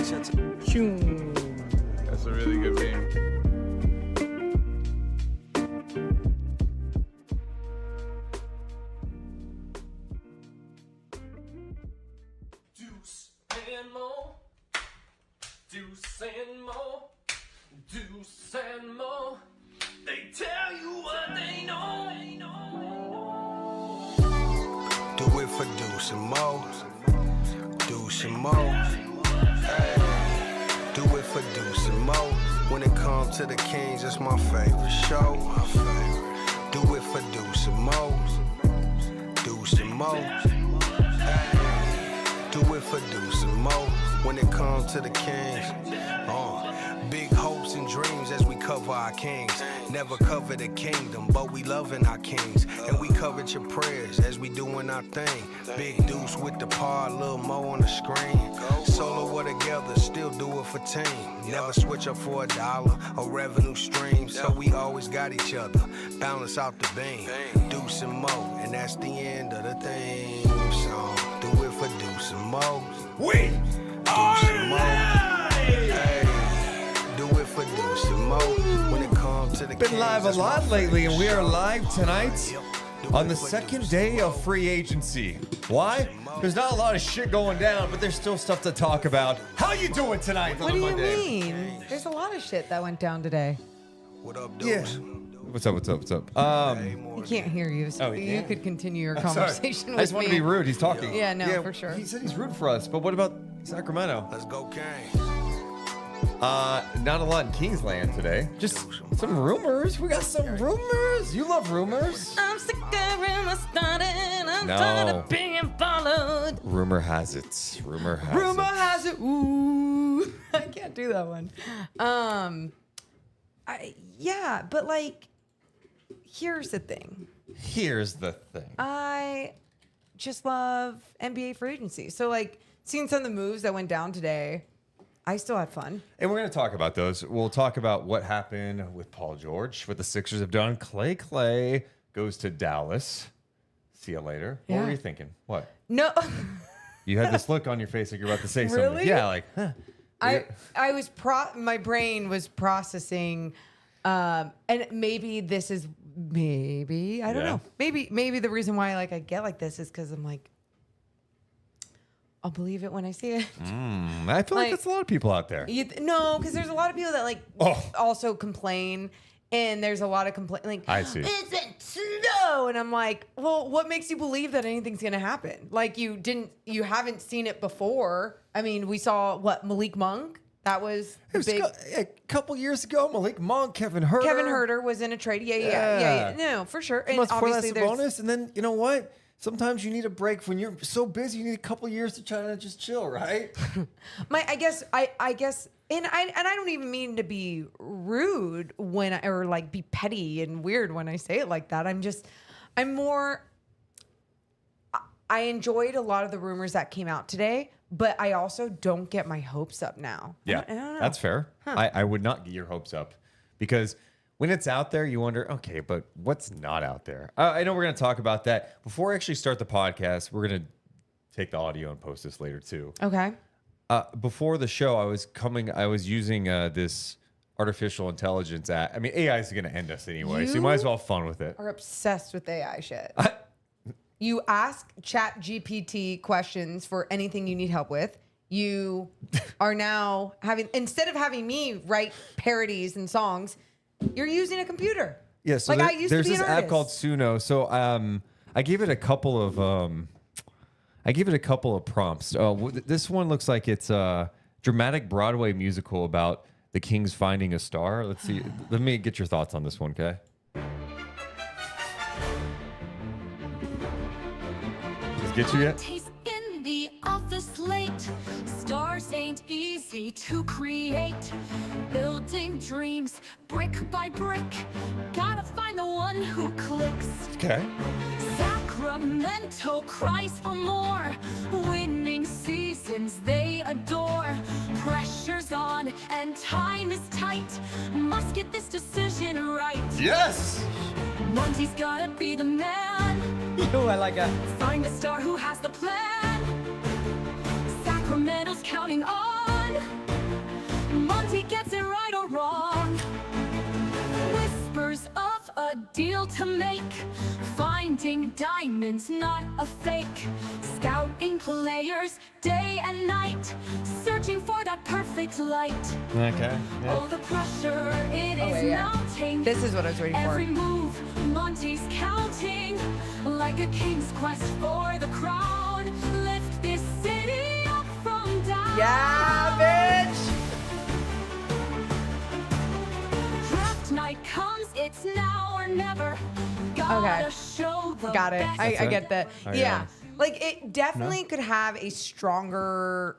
That's a really good meme. Deuce and Mo, Deuce and Mo, Deuce and Mo. They tell you what they know. Do it for Deuce and Mo, Deuce and Mo. Hey. Do it for Deuce and Mo. When it comes to the Kings, it's my favorite show. Do it for Deuce and Mo, Deuce and Mo. Hey. Do it for Deuce and Mo. When it comes to the Kings, big hopes and dreams as we cover our kings. Never cover the kingdom, but we loving our kings. And we covered your prayers as we doing our thing. Big Deuce with the par, Lil Mo on the screen. Solo or together, still do it for team. Never switch up for $1 or revenue stream. So we always got each other, balance out the beam. Deuce and Mo, and that's the end of the theme song. Do it for Deuce and Mo. We are live! Hey, do it for Deuce and Mo. When it comes to the Been Kings, live a that's my lot lately, and we are favorite live show. tonight on the second day of free agency. Why? There's not a lot of shit going down, but there's still stuff to talk about. How you doing tonight? What do you mean? There's a lot of shit that went down today. What up, Yeah. Deuce? What's up? He can't hear you, so Oh, he you can't? could continue your Sorry. conversation with I just want to be rude. He's talking. Yeah, no, for sure. He said he's rude for us, but what about Sacramento? Let's go, Kings. Not a lot in Kingsland today. Just some rumors. We got some rumors. You love rumors. I'm sick of rumors starting. I'm No. tired of being followed. Rumor has it. Rumor has Rumor it. has it. Ooh, I can't do that one. Yeah, but like, here's the thing. Here's the thing. I just love NBA free agency. So like, seeing some of the moves that went down today, I still had fun. And we're going to talk about those. We'll talk about what happened with Paul George, what the Sixers have done. Klay goes to Dallas. See you later. What Yeah. were you thinking? What? No. You had this look on your face like you're about to say something. Really? Yeah, like, huh. I was my brain was processing, and maybe this is I don't know. Maybe the reason why like I get like this is because I'm like, I'll believe it when I see it. I feel like that's a lot of people out there. No, because there's a lot of people that like also complain, and there's a lot of like I see. Is it snow? And I'm like, well, what makes you believe that anything's gonna happen? Like you haven't seen it before. I mean, we saw Malik Monk. That was It was big. a couple years ago, Malik Monk, Kevin Herter. Kevin Herter was in a trade. Yeah. No, for sure. And Months before obviously that's a bonus. And then, you know what? Sometimes you need a break. When you're so busy, you need a couple years to try to just chill, right? I guess, and I don't even mean to be rude or like be petty and weird when I say it like that. I enjoyed a lot of the rumors that came out today, but I also don't get my hopes up now. Yeah, I don't know. that's fair. I would not get your hopes up because when it's out there, you wonder, okay, but what's not out there? I know we're going to talk about that. Before I actually start the podcast, we're going to take the audio and post this later too. Okay. Before the show, I was using this artificial intelligence app. I mean, AI is going to end us anyway, so you might as well have fun with it. Are obsessed with AI shit. You ask ChatGPT questions for anything you need help with. You are now instead of having me write parodies and songs, you're using a computer. Yeah, so I used to there's be this an app artist. called Suno. So I gave it a couple of prompts. This one looks like it's a dramatic Broadway musical about the Kings finding a star. Let's see. Let me get your thoughts on this one, okay? Does it get you yet? He's in the office late. Stars ain't easy to create. Building dreams brick by brick. Gotta find the one who clicks. Okay. Sacramento cries for more. Winning seasons they adore. Pressure's on and time is tight. Must get this decision right. Yes. Monty's gotta be the man. Ooh, I like that. Find a star who has the plan. Sacramento's counting on one. Monty gets it right or wrong. Whispers of a deal to make. Finding diamonds, not a fake. Scouting players day and night. Searching for that perfect light. Okay. Oh, the pressure, it is wait, yeah. mounting. This is what I was waiting Every for. move, Monty's counting. Like a king's quest for the crown. Lift this city up from down. Yeah, bitch. Draft night comes, it's now or never. Gotta show the Got it. best. I get that. Oh, yeah. yeah. Like it definitely could have a stronger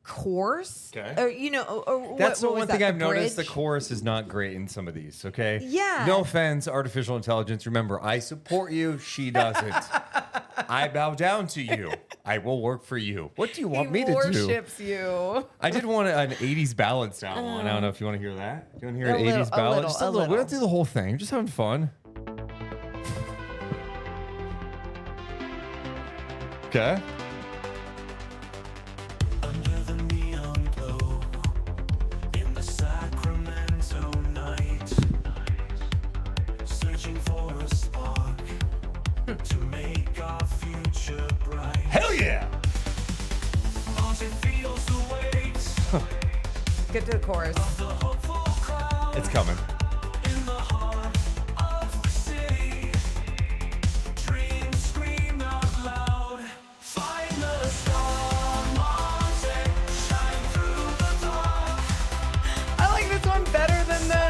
chorus. Okay. Or, you know, or That's what the was one that, thing I've the noticed. The bridge? chorus is not great in some of these, okay? Yeah. No offense, artificial intelligence. Remember, I support you. She doesn't. I bow down to you. I will work for you. What do you want me He to do? worships you. I did want an 80s ballad style one. I don't know if you want to hear that. Do you want to hear A an little- 80s ballad? little, Just a a little. We little. don't do the whole thing. We're just having fun. Okay. Under the neon glow, in the Sacramento night, searching for a spark to make our future bright. Hell yeah! Monty feels the weight Get to the chorus. of the hopeful crowd It's coming. in the heart of the city. Dreams scream out loud. Find the star, Monty, shine through the dark. I like this one better than the.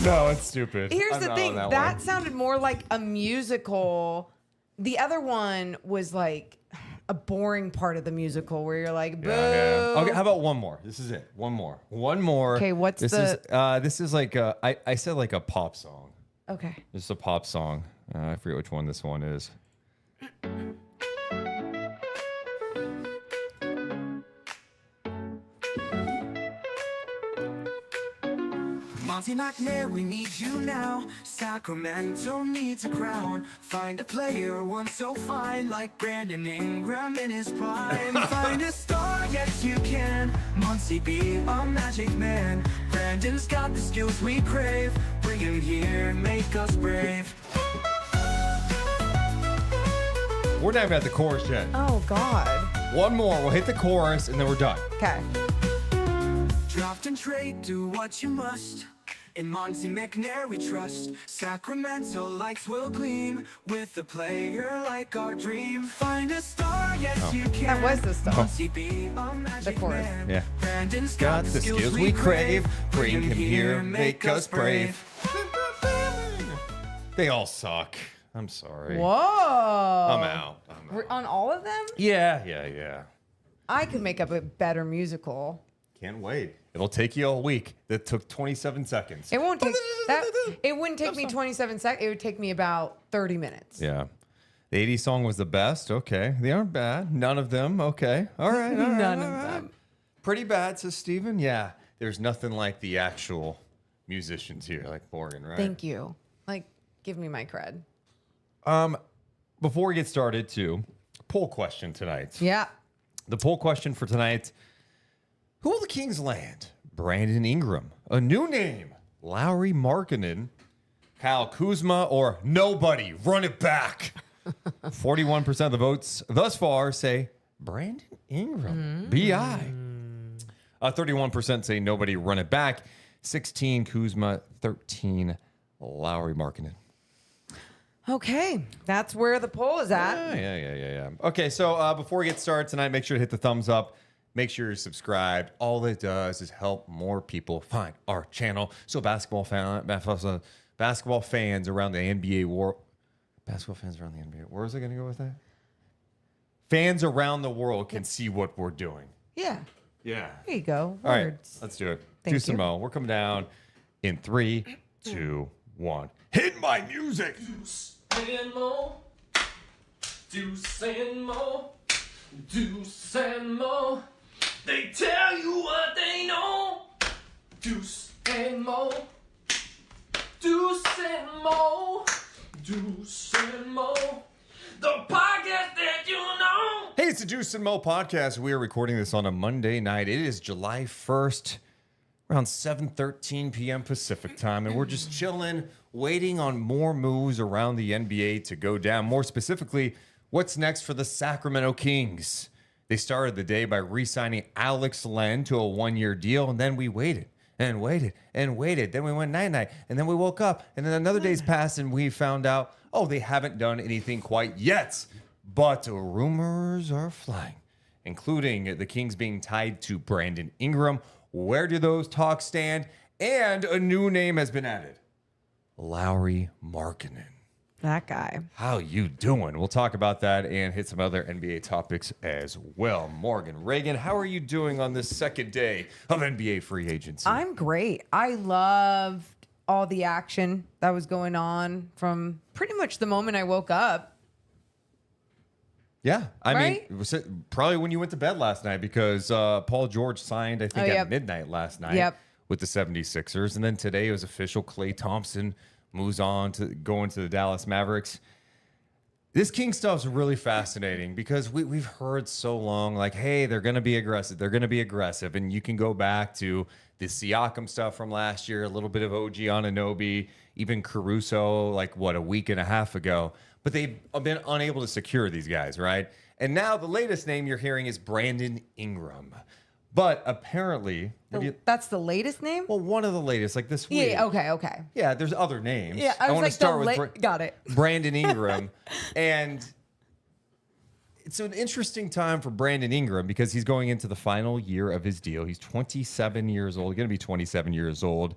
No, it's stupid. Here's I'm the not thing. on That one. sounded more like a musical. The other one was like a boring part of the musical where you're like, boo. Yeah. Okay, how about one more? This is it. One more. Okay, what's this the- is this is like I said like a pop song. Okay. This is a pop song. I forget which one this one is. Monty McNair, we need you now. Sacramento needs a crown. Find a player, one so fine, like Brandon Ingram in his prime. Find a star, yes you can. Monty be a magic man. Brandon's got the skills we crave. Bring him here, make us brave. We're not even at the chorus yet. Oh, God. One more. We'll hit the chorus and then we're done. Okay. Draft and trade, do what you must. In Monty McNair we trust. Sacramento lights will gleam with a player like our dream. Find a star, yes you can. That was the star. Monty be a magic chorus. man. Yeah. Brandon's Got the skills we crave. Bring him here, make us brave. They all suck. I'm sorry. Whoa. I'm out. On all of them? Yeah. I could make up a better musical. Can't wait. It'll take you a week. That took 27 seconds. It won't take that. It wouldn't take me 27 seconds. It would take me about 30 minutes. Yeah. The 80s song was the best. Okay. They aren't bad. None of them. Okay. All right. None of them. Pretty bad, says Steven. Yeah. There's nothing like the actual musicians here, like Morgan, right? Thank you. Like, give me my cred. Before we get started, too, poll question tonight. Yeah. The poll question for tonight: who will the Kings land? Brandon Ingram, a new name, Lauri Markkanen, Kyle Kuzma, or nobody? Run it back. 41% of the votes thus far say Brandon Ingram. B.I. 31% say nobody. Run it back. 16 Kuzma, 13 Lauri Markkanen. Okay. That's where the poll is at. Yeah. Okay, so before we get started tonight, make sure to hit the thumbs up. Make sure you're subscribed. All it does is help more people find our channel. So basketball fans around the NBA world. Basketball fans around the NBA. Where is I going to go with that? Fans around the world can see what we're doing. Yeah. Yeah. There you go. All right, Words. let's do it. Thank Deuce and you. Mo. We're coming down in 3, 2, 1. Hit my music. Deuce and Mo, Deuce and Mo, Deuce and Mo. They tell you what they know. Deuce and Mo, Deuce and Mo, Deuce and Mo. The podcast that you know. Hey, it's to Deuce and Mo podcast. We are recording this on a Monday night. It is July 1st, around 7:13 p.m. Pacific time, and we're just chilling, waiting on more moves around the NBA to go down. More specifically, what's next for the Sacramento Kings? They started the day by re-signing Alex Len to a one-year deal, and then we waited and waited and waited. Then we went night-night, and then we woke up, and then another day's passed, and we found out, oh, they haven't done anything quite yet. But rumors are flying, including the Kings being tied to Brandon Ingram. Where do those talks stand? And a new name has been added. Lauri Markkanen. That guy. How you doing? We'll talk about that and hit some other NBA topics as well. Morgan, Reagan, how are you doing on this second day of NBA free agency? I'm great. I loved all the action that was going on from pretty much the moment I woke up. Yeah, I mean, Right? it was probably when you went to bed last night because Paul George signed, I think, at midnight last night with the 76ers. And then today it was official. Klay Thompson moves on to going to the Dallas Mavericks. This King stuff's really fascinating because we've heard so long, like, hey, they're going to be aggressive. They're going to be aggressive. And you can go back to the Siakam stuff from last year, a little bit of OG Anunoby, even Caruso, like, what, a week and a half ago. But they've been unable to secure these guys, right? And now the latest name you're hearing is Brandon Ingram. But apparently... That's the latest name? Well, one of the latest, like this week. Yeah, okay. Yeah, there's other names. Yeah, I was want to like, start with got it. Brandon Ingram. And it's an interesting time for Brandon Ingram because he's going into the final year of his deal. He's 27 years old, going to be 27 years old.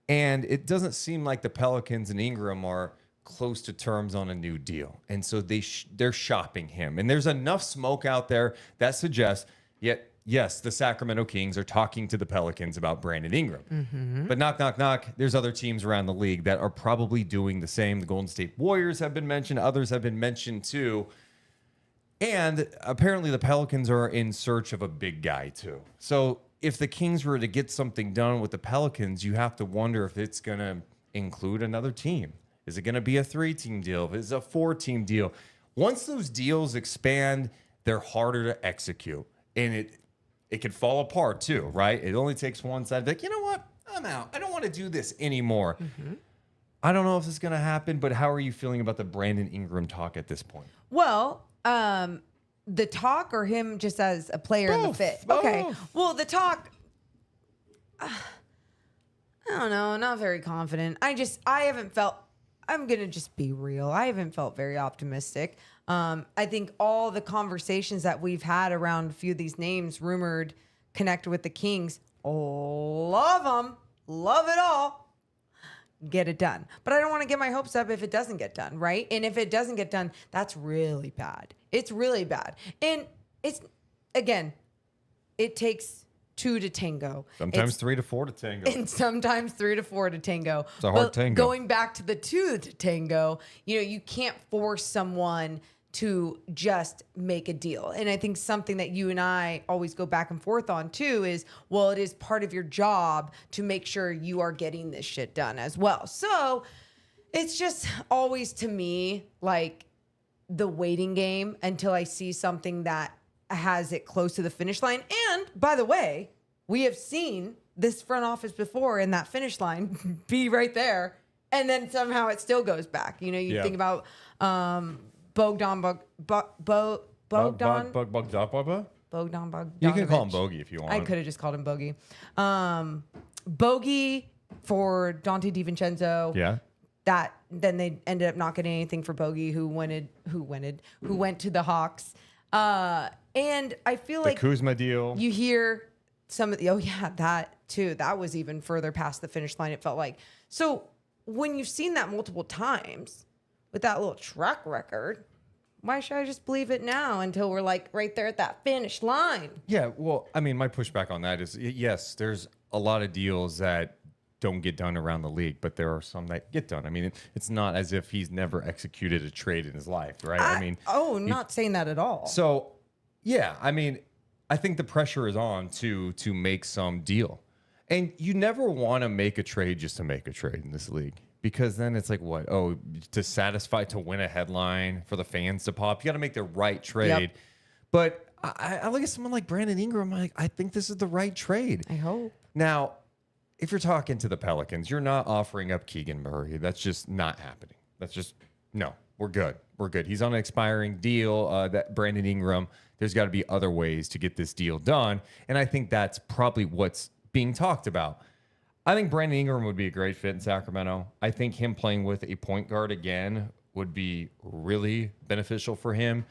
And it doesn't seem like the Pelicans and Ingram are close to terms on a new deal. And so they're shopping him. And there's enough smoke out there that suggests, yes, the Sacramento Kings are talking to the Pelicans about Brandon Ingram. Mm-hmm. But knock, knock, knock, there's other teams around the league that are probably doing the same. The Golden State Warriors have been mentioned. Others have been mentioned too. And apparently the Pelicans are in search of a big guy too. So if the Kings were to get something done with the Pelicans, you have to wonder if it's going to include another team. Is it going to be a 3-team deal? Is it a 4-team deal? Once those deals expand, they're harder to execute. And it can fall apart too, right? It only takes one side. Like, you know what? I'm out. I don't want to do this anymore. Mm-hmm. I don't know if this is going to happen, but how are you feeling about the Brandon Ingram talk at this point? Well, the talk or him just as a player in the fit? Okay. Well, the talk... I don't know. Not very confident. I haven't felt... I'm going to just be real. I haven't felt very optimistic. I think all the conversations that we've had around a few of these names rumored connected with the Kings, love them, love it all, get it done. But I don't want to get my hopes up if it doesn't get done, right? And if it doesn't get done, that's really bad. It's really bad. And it's, again, it takes 2 to tango. Sometimes 3 to 4 to tango. And sometimes 3 to 4 to tango. It's a hard tango. Going back to the 2 to tango, you can't force someone to just make a deal. And I think something that you and I always go back and forth on too is, well, it is part of your job to make sure you are getting this shit done as well. So it's just always, to me, like the waiting game until I see something that has it close to the finish line. And by the way, we have seen this front office before in that finish line be right there, and then somehow it still goes back. You think about Bogdan. You can call him Bogey if you want. I could have just called him Bogey. Bogey for Dante DiVincenzo. Yeah. That then they ended up not getting anything for Bogey, who went to the Hawks. And I feel like the Kuzma deal. You hear some of the, that too. That was even further past the finish line, it felt like. So when you've seen that multiple times with that little track record, why should I just believe it now until we're like right there at that finish line? Yeah, well, I mean, my pushback on that is, yes, there's a lot of deals that don't get done around the league, but there are some that get done. I mean, it's not as if he's never executed a trade in his life, right? Not saying that at all. So, yeah, I mean, I think the pressure is on to make some deal. And you never want to make a trade just to make a trade in this league, because then it's like, what? Oh, to win a headline, for the fans to pop, you got to make the right trade. Yep. But I look at someone like Brandon Ingram. I think this is the right trade. I hope. Now, if you're talking to the Pelicans, you're not offering up Keegan Murray. That's just not happening. That's just, no, we're good. We're good. He's on an expiring deal. That Brandon Ingram, there's got to be other ways to get this deal done. And I think that's probably what's being talked about. I think Brandon Ingram would be a great fit in Sacramento. I think him playing with a point guard again would be really beneficial for him.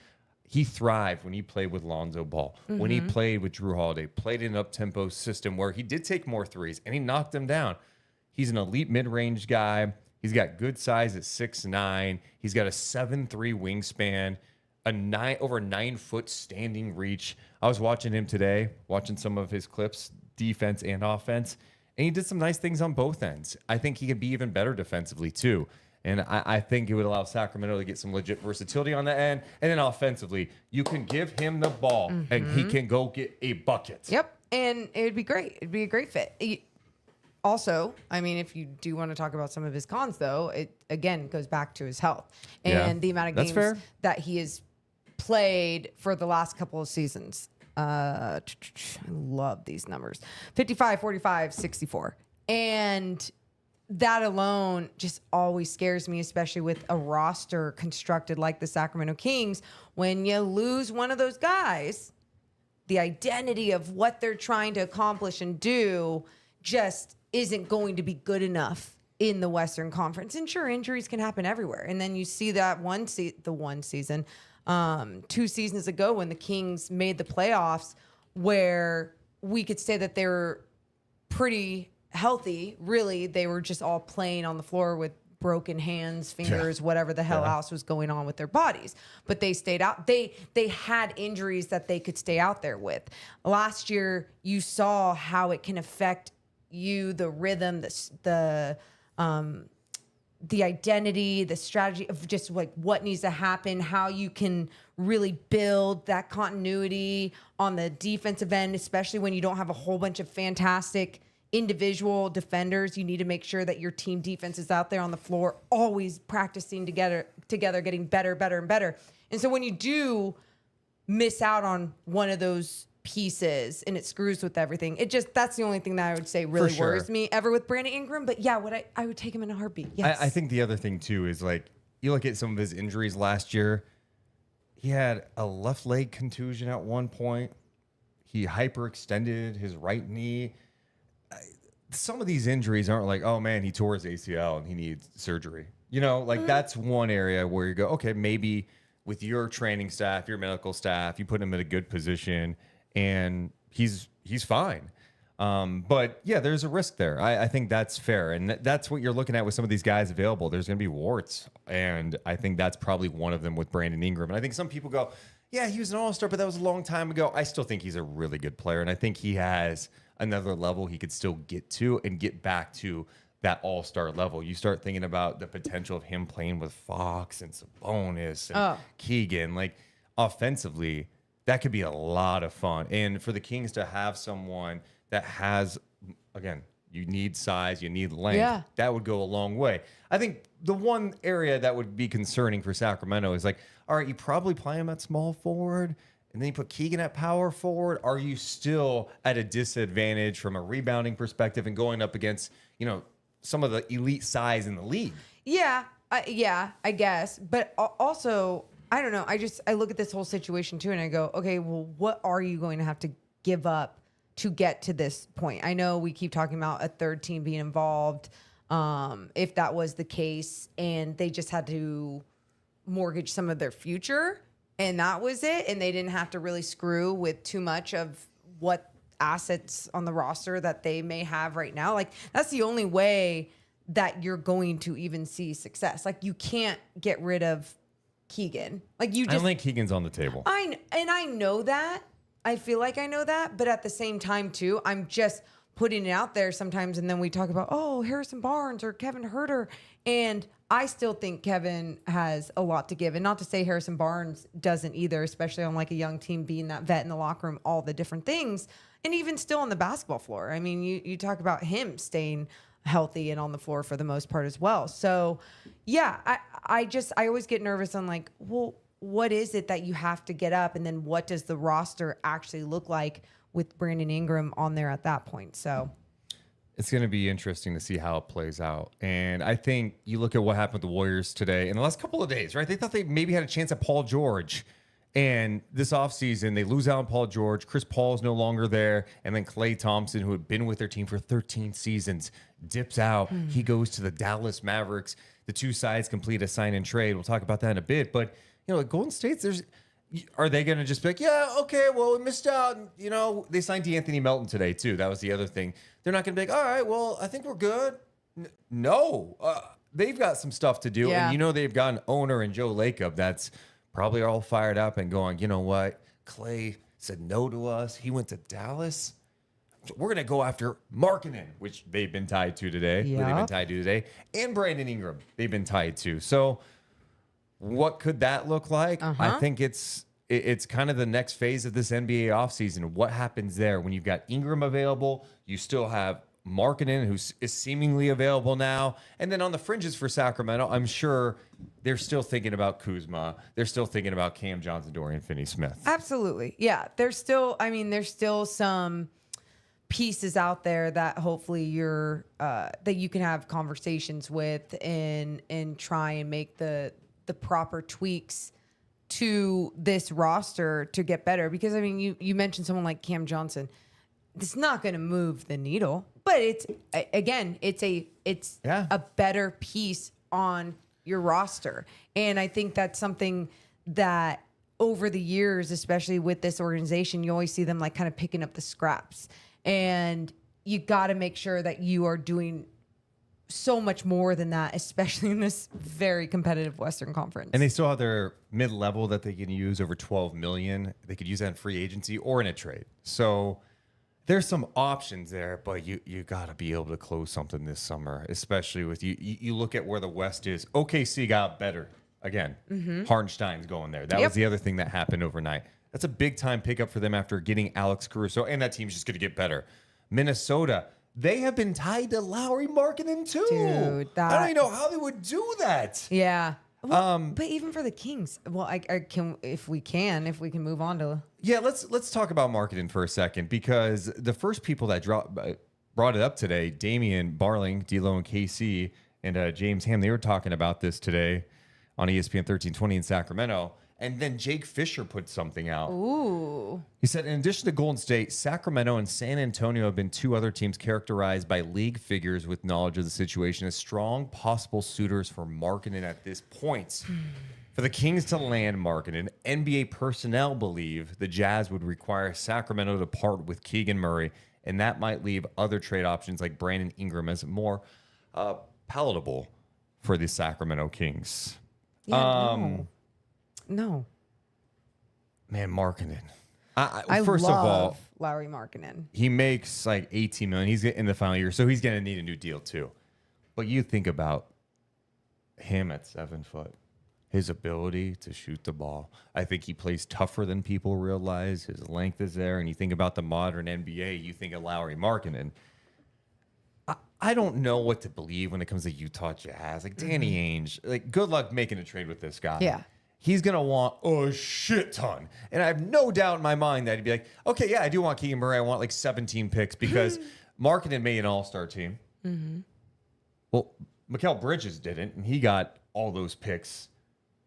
He thrived when he played with Lonzo Ball, when he played with Drew Holiday, played in an up-tempo system where he did take more threes and he knocked them down. He's an elite mid-range guy. He's got good size at 6'9". He's got a 7'3" wingspan, over 9-foot standing reach. I was watching him today, watching some of his clips, defense and offense, and he did some nice things on both ends. I think he could be even better defensively too. And I think it would allow Sacramento to get some legit versatility on the end. And then offensively, you can give him the ball and he can go get a bucket. Yep. And it would be great. It'd be a great fit. Also, I mean, if you do want to talk about some of his cons, though, it again goes back to his health and the amount of games that he has played for the last couple of seasons. I love these numbers. 55, 45, 64. And that alone just always scares me, especially with a roster constructed like the Sacramento Kings. When you lose one of those guys, the identity of what they're trying to accomplish and do just isn't going to be good enough in the Western Conference. And sure, injuries can happen everywhere. And then you see that the one season, 2 seasons ago when the Kings made the playoffs, where we could say that they were pretty healthy. Really, they were just all playing on the floor with broken hands, fingers, whatever the hell else was going on with their bodies. But they stayed out. They had injuries that they could stay out there with. Last year, you saw how it can affect you, the rhythm, the identity, the strategy of just like what needs to happen, how you can really build that continuity on the defensive end, especially when you don't have a whole bunch of fantastic individual defenders. You need to make sure that your team defense is out there on the floor, always practicing together, getting better, and better. And so when you do miss out on one of those pieces and it screws with everything, that's the only thing that I would say really worries me ever with Brandon Ingram. But yeah, I would take him in a heartbeat. Yes. I think the other thing too is like, you look at some of his injuries last year. He had a left leg contusion at one point. He hyperextended his right knee. Some of these injuries aren't like, oh man, he tore his ACL and he needs surgery. You know, like that's one area where you go, okay, maybe with your training staff, your medical staff, you put him in a good position and he's fine. But yeah, there's a risk there. I think that's fair. And that's what you're looking at with some of these guys available. There's going to be warts. And I think that's probably one of them with Brandon Ingram. And I think some people go, yeah, he was an all-star, but that was a long time ago. I still think he's a really good player. And I think he has another level he could still get to and get back to that all-star level. You start thinking about the potential of him playing with Fox and Sabonis and Keegan. Like, offensively, that could be a lot of fun. And for the Kings to have someone that has, again, you need size, you need length, that would go a long way. I think the one area that would be concerning for Sacramento is like, all right, you probably play him at small forward, and then you put Keegan at power forward. Are you still at a disadvantage from a rebounding perspective and going up against, you know, some of the elite size in the league? Yeah, I guess. But also, I don't know. I look at this whole situation too, and I go, okay, well, what are you going to have to give up to get to this point? I know we keep talking about a third team being involved. If that was the case, and they just had to mortgage some of their future, and that was it, and they didn't have to really screw with too much of what assets on the roster that they may have right now. Like, that's the only way that you're going to even see success. Like, you can't get rid of Keegan. Like, you just, I don't think Keegan's on the table. I know that. I feel like I know that, but at the same time too, I'm just putting it out there sometimes, and then we talk about, oh, Harrison Barnes or Kevin Huerter, and I still think Kevin has a lot to give. And not to say Harrison Barnes doesn't either, especially on like a young team, being that vet in the locker room, all the different things. And even still on the basketball floor. I mean, you talk about him staying healthy and on the floor for the most part as well. So yeah, I always get nervous on like, well, what is it that you have to get up, and then what does the roster actually look like with Brandon Ingram on there at that point? So it's going to be interesting to see how it plays out. And I think you look at what happened with the Warriors today in the last couple of days, right? They thought they maybe had a chance at Paul George. And this offseason, they lose out on Paul George. Chris Paul is no longer there. And then Klay Thompson, who had been with their team for 13 seasons, dips out. He goes to the Dallas Mavericks. The two sides complete a sign and trade. We'll talk about that in a bit. But, like Golden State's, are they going to just be like, yeah, okay, well, we missed out. They signed DeAnthony Melton today, too. That was the other thing. They're not going to be like, all right, well, I think we're good. No. They've got some stuff to do. Yeah. And they've got an owner in Joe Lacob that's probably all fired up and going, you know what? Klay said no to us. He went to Dallas. So we're going to go after Markkanen, which they've been tied to today. Who they've been tied to today. And Brandon Ingram, they've been tied to. So what could that look like? I think it's kind of the next phase of this NBA offseason. What happens there when you've got Ingram available? You still have Markkanen, who is seemingly available now. And then on the fringes for Sacramento, I'm sure they're still thinking about Kuzma. They're still thinking about Cam Johnson, Dorian Finney-Smith. absolutely. Yeah. There's still some pieces out there that hopefully that you can have conversations with and try and make the proper tweaks to this roster to get better. Because you mentioned someone like Cam Johnson. It's not going to move the needle, but it's a better piece on your roster. And I think that's something that over the years, especially with this organization, you always see them like kind of picking up the scraps. And you got to make sure that you are doing so much more than that, especially in this very competitive Western Conference. And they still have their mid-level that they can use, over $12 million. They could use that in free agency or in a trade. So there's some options there, but you got to be able to close something this summer, especially with you look at where the West is. OKC got better again. Hartenstein's going there. That was the other thing that happened overnight. That's a big-time pickup for them after getting Alex Caruso, and that team's just going to get better. Minnesota, they have been tied to Lauri Markkanen too. Dude, I don't even know how they would do that. Yeah. Well, but even for the Kings, well, I can if we can move on to. Yeah, let's talk about Markkanen for a second, because the first people that brought it up today, Damian Barling, D'Lo, and KC, and James Ham, they were talking about this today on ESPN 1320 in Sacramento. And then Jake Fisher put something out. Ooh. He said, in addition to Golden State, Sacramento and San Antonio have been two other teams characterized by league figures with knowledge of the situation as strong possible suitors for Markkanen at this point. For the Kings to land Markkanen, NBA personnel believe the Jazz would require Sacramento to part with Keegan Murray, and that might leave other trade options like Brandon Ingram as more palatable for the Sacramento Kings. Yeah, no. Man, Markkanen. I first love of all, Lauri Markkanen. he makes like $18 million. He's in the final year, so he's going to need a new deal too. But you think about him at 7 foot, his ability to shoot the ball. I think he plays tougher than people realize. His length is there, and you think about the modern NBA, you think of Lauri Markkanen. I don't know what to believe when it comes to Utah Jazz. Like Danny Ainge, like good luck making a trade with this guy. Yeah. He's going to want a shit ton. And I have no doubt in my mind that he'd be like, okay, yeah, I do want Keegan Murray. I want like 17 picks because Markkanen made an all-star team. Well, Mikal Bridges didn't, and he got all those picks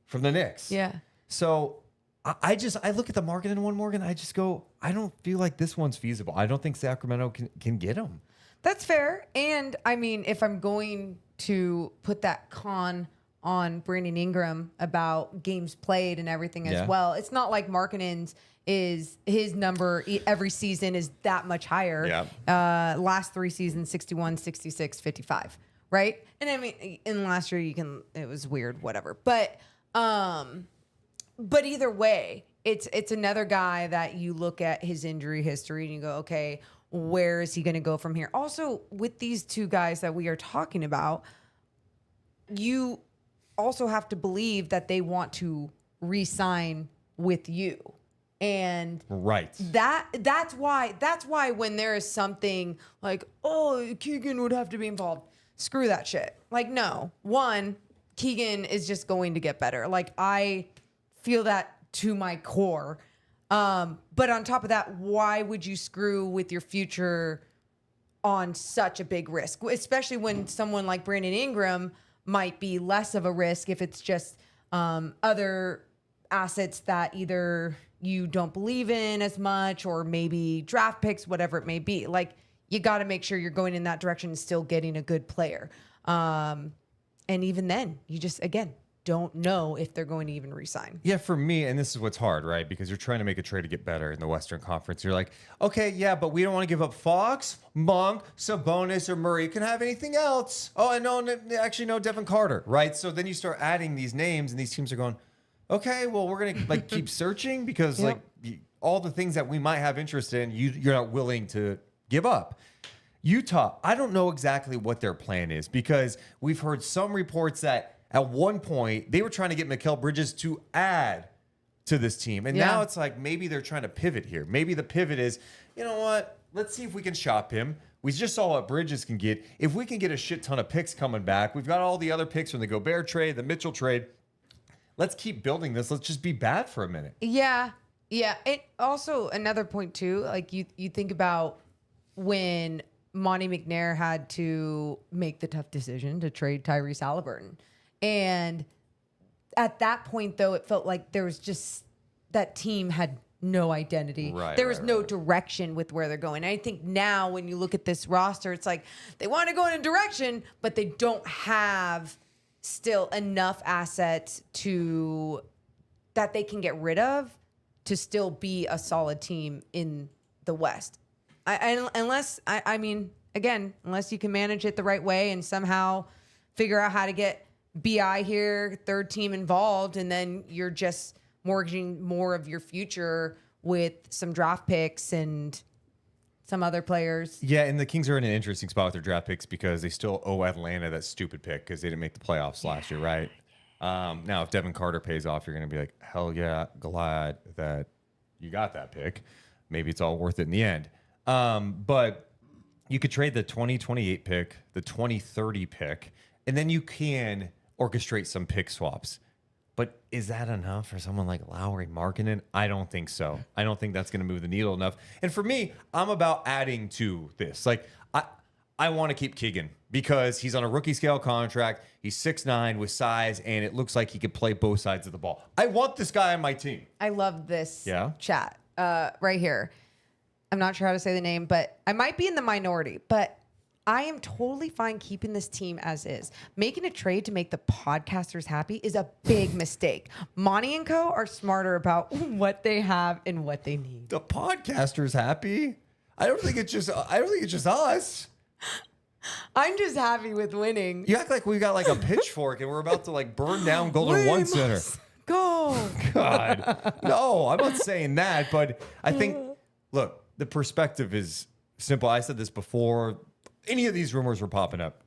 from the Knicks. Yeah. So I look at the Markkanen one, Morgan, I just go, I don't feel like this one's feasible. I don't think Sacramento can get him. That's fair. And I mean, if I'm going to put that con on Brandon Ingram about games played and everything as well, it's not like Markkanen's is his number every season is that much higher. Yeah. Last 3 seasons, 61, 66, 55, right? And I mean, in last year it was weird, whatever. But either way, it's another guy that you look at his injury history and you go, okay, where is he going to go from here? Also, with these two guys that we are talking about, you also have to believe that they want to re-sign with you. And that's why when there is something like, oh, Keegan would have to be involved, screw that shit. Like, no. One, Keegan is just going to get better. Like, I feel that to my core. But on top of that, why would you screw with your future on such a big risk, especially when someone like Brandon Ingram might be less of a risk if it's just other assets that either you don't believe in as much or maybe draft picks, whatever it may be. Like, you got to make sure you're going in that direction and still getting a good player. And even then, you just, again, don't know if they're going to even resign. Yeah, for me, and this is what's hard, right? Because you're trying to make a trade to get better in the Western Conference. You're like, okay, yeah, but we don't want to give up Fox, Monk, Sabonis, or Murray. You can have anything else. Oh, and actually, no, Devin Carter, right? So then you start adding these names, and these teams are going, okay, well, we're gonna like keep searching because like all the things that we might have interest in, you're not willing to give up. Utah, I don't know exactly what their plan is because we've heard some reports that at one point, they were trying to get Mikal Bridges to add to this team. And now it's like maybe they're trying to pivot here. Maybe the pivot is, you know what? Let's see if we can shop him. We just saw what Bridges can get. If we can get a shit ton of picks coming back, we've got all the other picks from the Gobert trade, the Mitchell trade. Let's keep building this. Let's just be bad for a minute. Yeah. Yeah. And also another point too, like you think about when Monty McNair had to make the tough decision to trade Tyrese Halliburton. And at that point, though, it felt like there was just that team had no identity. There was no direction with where they're going. And I think now when you look at this roster, it's like they want to go in a direction, but they don't have still enough assets that they can get rid of to still be a solid team in the West. Unless you can manage it the right way and somehow figure out how to get BI here, third team involved, and then you're just mortgaging more of your future with some draft picks and some other players. Yeah, and the Kings are in an interesting spot with their draft picks because they still owe Atlanta that stupid pick because they didn't make the playoffs last year, right? Now, if Devin Carter pays off, you're going to be like, hell yeah, glad that you got that pick. Maybe it's all worth it in the end. But you could trade the 2028 pick, the 2030 pick, and then you can orchestrate some pick swaps. But is that enough for someone like Lauri Markkanen? I don't think so. I don't think that's going to move the needle enough. And for me, I'm about adding to this. Like, I want to keep Keegan because he's on a rookie scale contract. He's 6'9" with size, and it looks like he could play both sides of the ball. I want this guy on my team. I love this chat right here. I'm not sure how to say the name, but I might be in the minority, but I am totally fine keeping this team as is. Making a trade to make the podcasters happy is a big mistake. Monty and Co. are smarter about what they have and what they need. The podcasters happy? I don't think it's just us. I'm just happy with winning. You act like we got like a pitchfork and we're about to like burn down Golden One Center. Go. God. No, I'm not saying that, but I think, look, the perspective is simple. I said this before any of these rumors were popping up.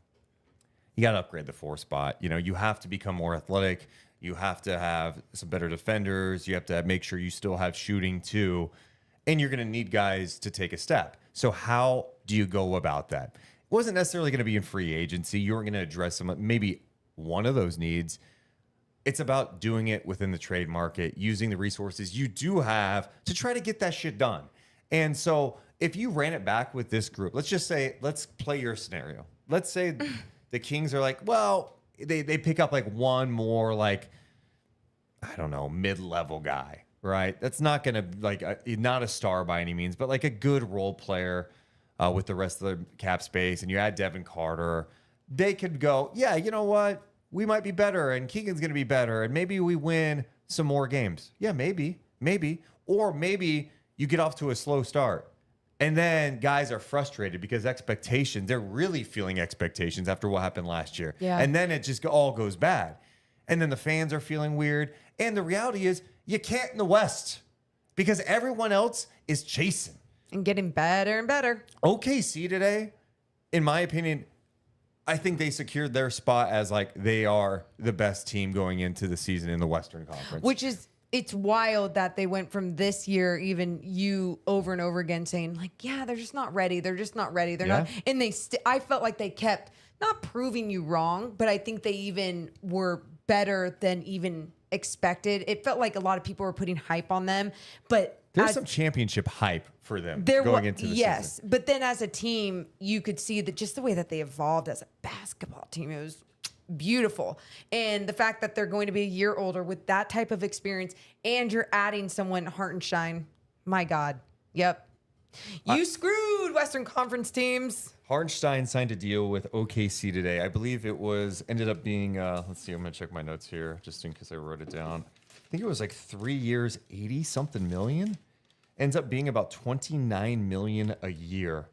You got to upgrade the 4 spot. You know, you have to become more athletic. You have to have some better defenders. You have to make sure you still have shooting too. And you're going to need guys to take a step. So how do you go about that? It wasn't necessarily going to be in free agency. You weren't going to address some, maybe one of those needs. It's about doing it within the trade market, using the resources you do have to try to get that shit done. And so if you ran it back with this group, let's just say, let's play your scenario. Let's say the Kings are like, well, they pick up like one more, like, I don't know, mid-level guy, right? That's not going to, like, not a star by any means, but like a good role player with the rest of the cap space. And you add Devin Carter. They could go, yeah, you know what? We might be better and Keegan's going to be better. And maybe we win some more games. Yeah, maybe. Or maybe you get off to a slow start. And then guys are frustrated because expectations, they're really feeling expectations after what happened last year. Yeah. And then it just all goes bad. And then the fans are feeling weird. And the reality is you can't in the West because everyone else is chasing. And getting better and better. OKC today, in my opinion, I think they secured their spot as like they are the best team going into the season in the Western Conference. Which is, it's wild that they went from this year, even you over and over again saying like, yeah, they're just not ready. They're just not ready. They're not. And I felt like they kept not proving you wrong, but I think they even were better than even expected. It felt like a lot of people were putting hype on them, but There's some championship hype for them into the season. But then as a team, you could see that just the way that they evolved as a basketball team, it was beautiful. And the fact that they're going to be a year older with that type of experience, and you're adding someone, Hartenstein, my God. Yep. You screwed Western Conference teams. Hartenstein signed a deal with OKC today. I believe it ended up being, let's see, I'm going to check my notes here just in case I wrote it down. I think it was like 3 years, 80 something million. Ends up being about 29 million a year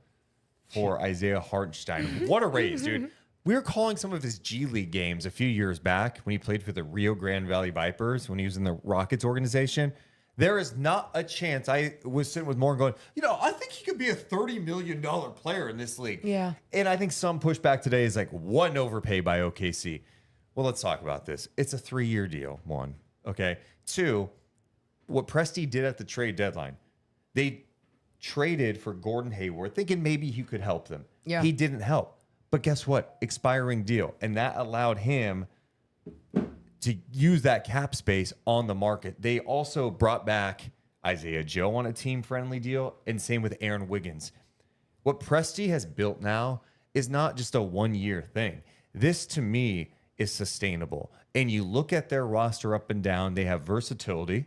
for Isaiah Hartenstein. What a raise, dude. We were calling some of his G League games a few years back when he played for the Rio Grande Valley Vipers, when he was in the Rockets organization. There is not a chance. I was sitting with Morgan going, I think he could be a $30 million player in this league. Yeah. And I think some pushback today is like, what an overpay by OKC. Well, let's talk about this. It's a 3-year deal, one. Okay. 2, what Presti did at the trade deadline, they traded for Gordon Hayward, thinking maybe he could help them. Yeah. He didn't help. But guess what? Expiring deal. And that allowed him to use that cap space on the market. They also brought back Isaiah Joe on a team-friendly deal, and same with Aaron Wiggins. What Presti has built now is not just a 1-year thing. This, to me, is sustainable. And you look at their roster up and down, they have versatility,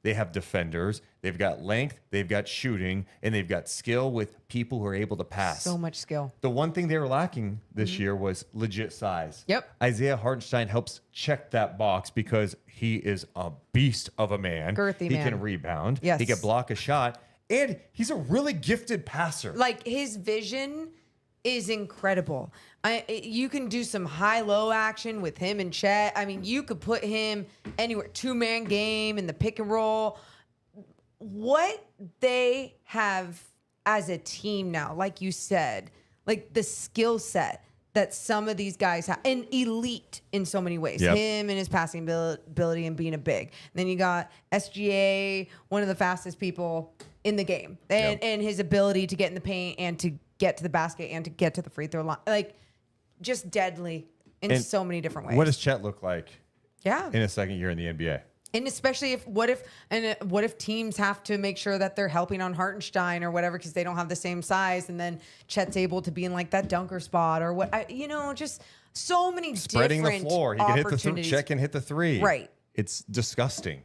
they have defenders, they've got length, they've got shooting, and they've got skill with people who are able to pass. So much skill. The one thing they were lacking this year was legit size. Yep. Isaiah Hartenstein helps check that box because he is a beast of a man. Girthy he man. can rebound. Yes. He can block a shot. And he's a really gifted passer. Like, his vision is incredible. You can do some high-low action with him and Chet. I mean, you could put him anywhere. 2-man game in the pick and roll. What they have as a team now, like you said, like the skill set that some of these guys have, and elite in so many ways. Yep. Him and his passing ability and being a big. And then you got SGA, one of the fastest people in the game, and his ability to get in the paint and to get to the basket and to get to the free throw line. Like, just deadly in so many different ways. What does Chet look like Yeah. in his second year in the NBA? And especially what if teams have to make sure that they're helping on Hartenstein or whatever because they don't have the same size, and then Chet's able to be in like that dunker spot or what, just so many Spreading different the floor. He can hit the opportunities. Chet can hit the 3. Right. It's disgusting.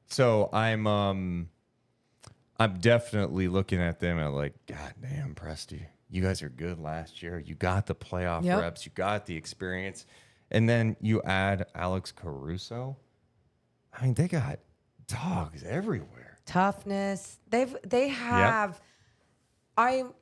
So I'm definitely looking at them and like, God damn, Presti, you guys are good last year. You got the playoff reps. You got the experience. And then you add Alex Caruso. I mean, they got dogs everywhere. Toughness. They have. I'm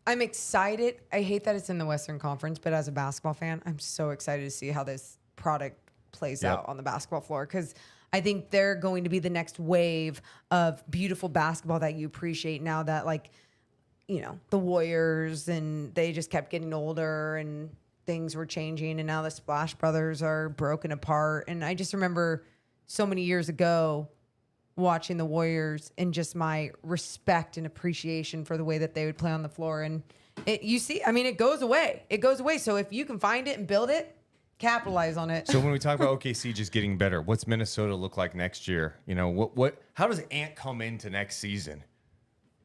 excited. I hate that it's in the Western Conference, but as a basketball fan, I'm so excited to see how this product plays out on the basketball floor, because I think they're going to be the next wave of beautiful basketball that you appreciate now that, like, the Warriors, and they just kept getting older and things were changing, and now the Splash Brothers are broken apart. And I just remember so many years ago watching the Warriors and just my respect and appreciation for the way that they would play on the floor. And it goes away. It goes away. So if you can find it and build it, capitalize on it. So when we talk about OKC just getting better, what's Minnesota look like next year? How does Ant come into next season?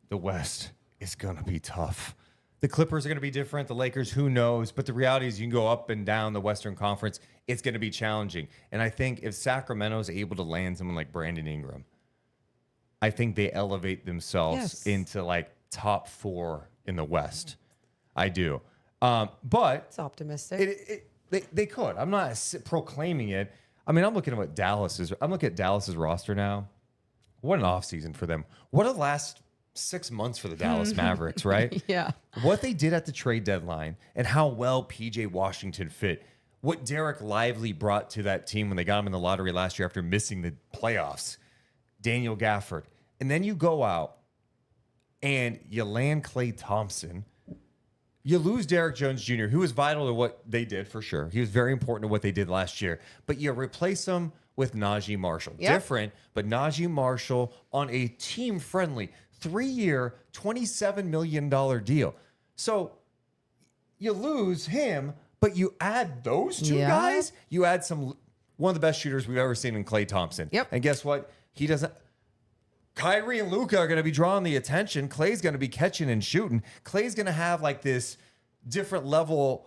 The West is going to be tough. The Clippers are going to be different. The Lakers, who knows? But the reality is you can go up and down the Western Conference. It's going to be challenging. And I think if Sacramento is able to land someone like Brandon Ingram, I think they elevate themselves into like top 4 in the West. I do. But It's optimistic. they could. I'm not proclaiming it. I mean, I'm looking at what Dallas is. I'm looking at Dallas's roster now. What an offseason for them. What a last 6 months for the Dallas Mavericks, right? Yeah. What they did at the trade deadline and how well PJ Washington fit. What Derek Lively brought to that team when they got him in the lottery last year after missing the playoffs. Daniel Gafford. And then you go out and you land Klay Thompson. You lose Derek Jones Jr., who was vital to what they did for sure. He was very important to what they did last year. But you replace him with Najee Marshall. Yep. Different, but Najee Marshall on a team-friendly 3-year, $27 million deal. So you lose him, but you add those two guys. You add some one of the best shooters we've ever seen in Klay Thompson. Yep. And guess what? He doesn't. Kyrie and Luka are going to be drawing the attention. Klay's going to be catching and shooting. Klay's going to have like this different level.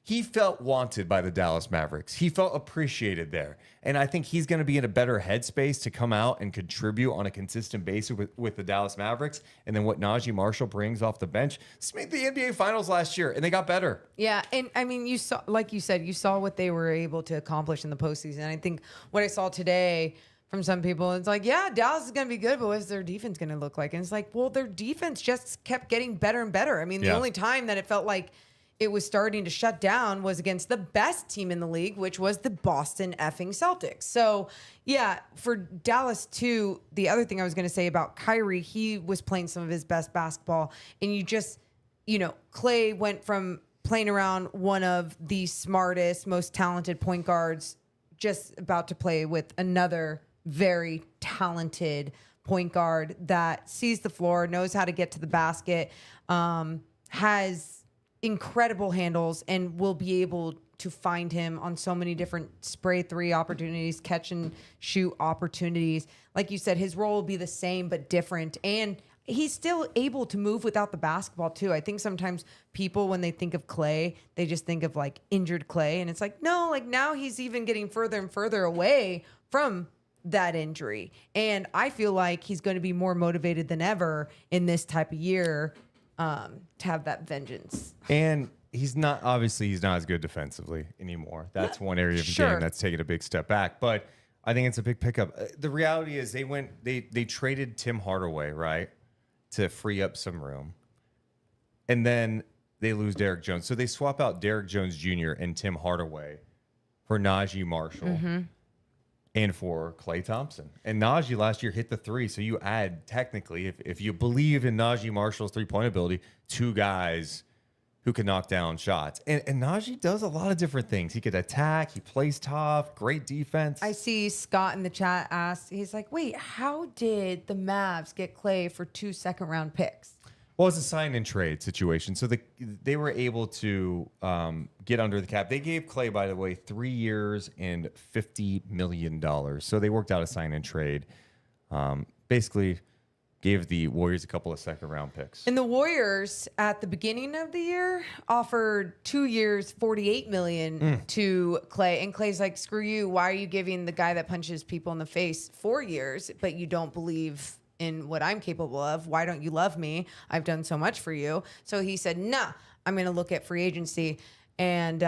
He felt wanted by the Dallas Mavericks. He felt appreciated there. And I think he's going to be in a better headspace to come out and contribute on a consistent basis with the Dallas Mavericks. And then what Najee Marshall brings off the bench. This made the NBA Finals last year, and they got better. Yeah, and I mean, you saw, like you said, you saw what they were able to accomplish in the postseason. I think what I saw today from some people, it's like, yeah, Dallas is going to be good, but what's their defense going to look like? And it's like, well, their defense just kept getting better and better. I mean, the only time that it felt like it was starting to shut down was against the best team in the league, which was the Boston effing Celtics. So, yeah, for Dallas, too, the other thing I was going to say about Kyrie, he was playing some of his best basketball. And you just, Klay went from playing around one of the smartest, most talented point guards, just about to play with another very talented point guard that sees the floor, knows how to get to the basket, has incredible handles, and will be able to find him on so many different spray three opportunities, catch and shoot opportunities. Like you said, his role will be the same but different. And he's still able to move without the basketball too. I think sometimes people, when they think of Klay, they just think of like injured Klay. And it's like, no, like now he's even getting further and further away from that injury. And I feel like he's going to be more motivated than ever in this type of year to have that vengeance. And he's not as good defensively anymore. That's one area of the game that's taken a big step back. But I think it's a big pickup. The reality is they traded Tim Hardaway, right, to free up some room. And then they lose Derrick Jones. So they swap out Derrick Jones Jr. and Tim Hardaway for Najee Marshall and for Klay Thompson. And Najee last year hit the three. So you add, technically, if you believe in Najee Marshall's three-point ability, two guys who can knock down shots. And Najee does a lot of different things. He could attack. He plays tough. Great defense. I see Scott in the chat asked, he's like, wait, how did the Mavs get Klay for 2 second-round picks? Well, it's a sign and trade situation. So they were able to get under the cap. They gave Klay, by the way, 3 years and $50 million. So they worked out a sign and trade. Basically gave the Warriors a couple of second-round picks. And the Warriors, at the beginning of the year, offered 2 years, $48 million to Klay. And Klay's like, screw you. Why are you giving the guy that punches people in the face 4 years, but you don't believe in what I'm capable of? Why don't you love me? I've done so much for you. So he said, nah, I'm going to look at free agency. And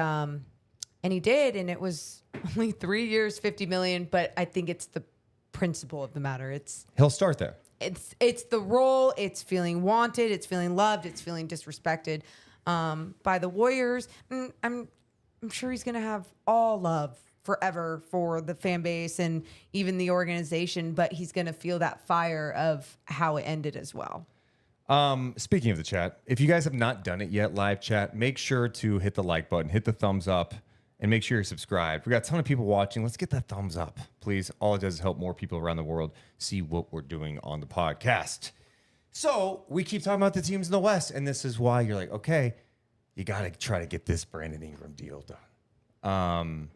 he did. And it was only 3 years, $50 million. But I think it's the principle of the matter. He'll start there. It's the role. It's feeling wanted. It's feeling loved. It's feeling disrespected by the Warriors. I'm sure he's going to have all love forever for the fan base and even the organization, but he's going to feel that fire of how it ended as well. Speaking of the chat, if you guys have not done it yet, live chat, make sure to hit the like button, hit the thumbs up, and make sure you're subscribed. We got a ton of people watching. Let's get that thumbs up, please. All it does is help more people around the world see what we're doing on the podcast. So we keep talking about the teams in the West, and this is why you're like, okay, you got to try to get this Brandon Ingram deal done.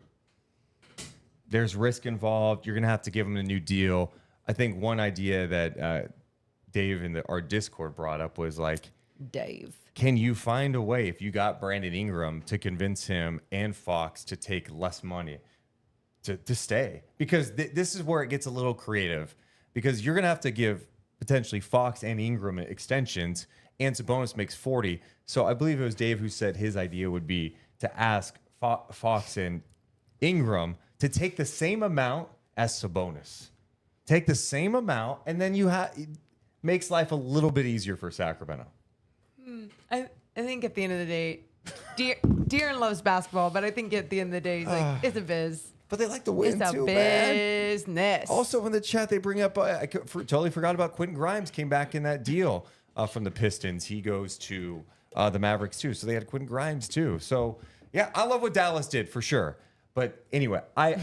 There's risk involved. You're going to have to give him a new deal. I think one idea that Dave in our Discord brought up was like, Dave, can you find a way, if you got Brandon Ingram, to convince him and Fox to take less money to stay? Because this is where it gets a little creative, because you're going to have to give potentially Fox and Ingram extensions, and Sabonis makes 40. So I believe it was Dave who said his idea would be to ask Fox and Ingram to take the same amount as Sabonis. Take the same amount, and then makes life a little bit easier for Sacramento. I think at the end of the day, De'Aaron loves basketball, but I think at the end of the day, he's like, it's a biz. But they like to win It's too, a man. business. Also in the chat, they bring up, I totally forgot about Quentin Grimes came back in that deal from the Pistons. He goes to the Mavericks too. So they had Quentin Grimes too. So yeah, I love what Dallas did for sure. But anyway, I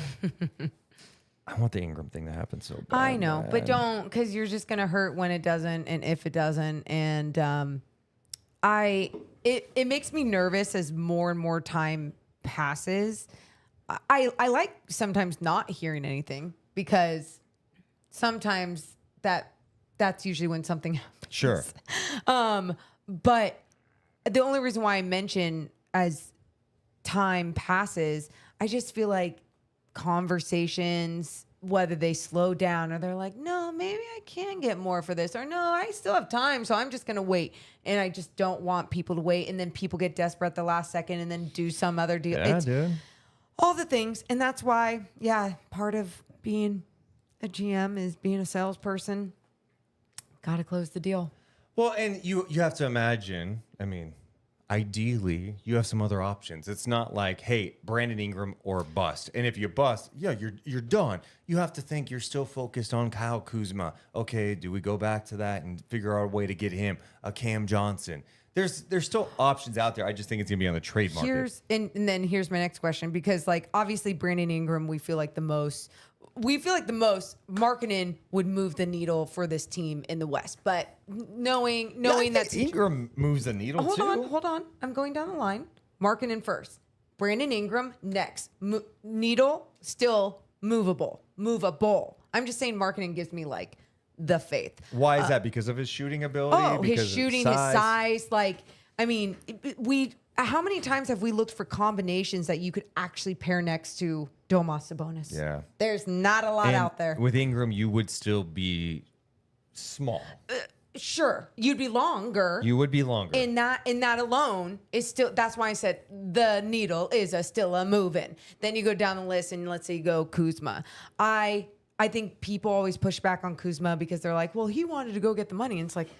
want the Ingram thing to happen so bad. I know, man. but don't, because you're just going to hurt when it doesn't and if it doesn't. And it makes me nervous as more and more time passes. I like sometimes not hearing anything because sometimes that's usually when something happens. Sure. But the only reason why I mention as time passes, I just feel like conversations, whether they slow down or they're like, no, maybe I can get more for this, or no, I still have time, so I'm just going to wait. And I just don't want people to wait. And then people get desperate at the last second and then do some other deal. Yeah, It's dude. all the things. And that's why, part of being a GM is being a salesperson. Got to close the deal. Well, and you have to imagine, I mean, ideally, you have some other options. It's not like, hey, Brandon Ingram or bust. And if you bust, you're done. You have to think you're still focused on Kyle Kuzma. Okay, do we go back to that and figure out a way to get him, a Cam Johnson? There's still options out there. I just think it's going to be on the trade market. And then here's my next question, because like obviously Brandon Ingram, we feel like the most Markkanen would move the needle for this team in the West. But knowing that Ingram moves the needle too. Hold on. I'm going down the line. Markkanen first. Brandon Ingram next. Needle still movable. I'm just saying Markkanen gives me like the faith. Why is that? Because of his shooting ability? Oh, because his shooting, his size. Like, I mean, how many times have we looked for combinations that you could actually pair next to Domas Sabonis? Yeah. There's not a lot And out there. with Ingram, you would still be small. Sure, you'd be longer. You would be longer. And that alone is still. That's why I said the needle is still a moving. Then you go down the list and let's say you go Kuzma. I think people always push back on Kuzma because they're like, well, he wanted to go get the money, and it's like,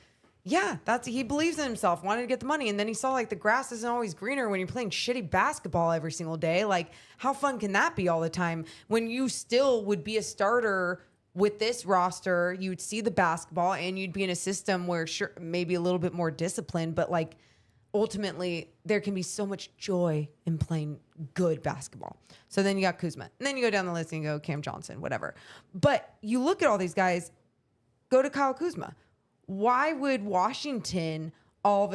yeah, he believes in himself, wanted to get the money, and then he saw like the grass isn't always greener when you're playing shitty basketball every single day. Like, how fun can that be all the time when you still would be a starter? With this roster, you'd see the basketball and you'd be in a system where sure, maybe a little bit more disciplined, but like ultimately there can be so much joy in playing good basketball. So then you got Kuzma, and then you go down the list and you go Cam Johnson, whatever. But you look at all these guys, go to Kyle Kuzma. Why would Washington why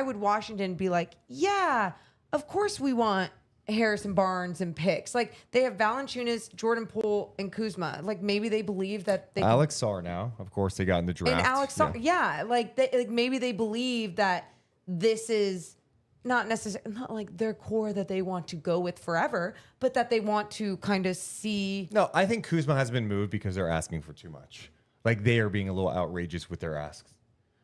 would Washington be like, yeah, of course we want Harrison Barnes and picks? Like, they have Valanciunas, Jordan Poole, and Kuzma. Like, maybe they believe that they Alex Sarr now, of course, they got in the draft. and Alex Sarr, like maybe they believe that this is not necessarily not like their core that they want to go with forever, but that they want to kind of see. No, I think Kuzma has been moved because they're asking for too much. Like, they are being a little outrageous with their asks.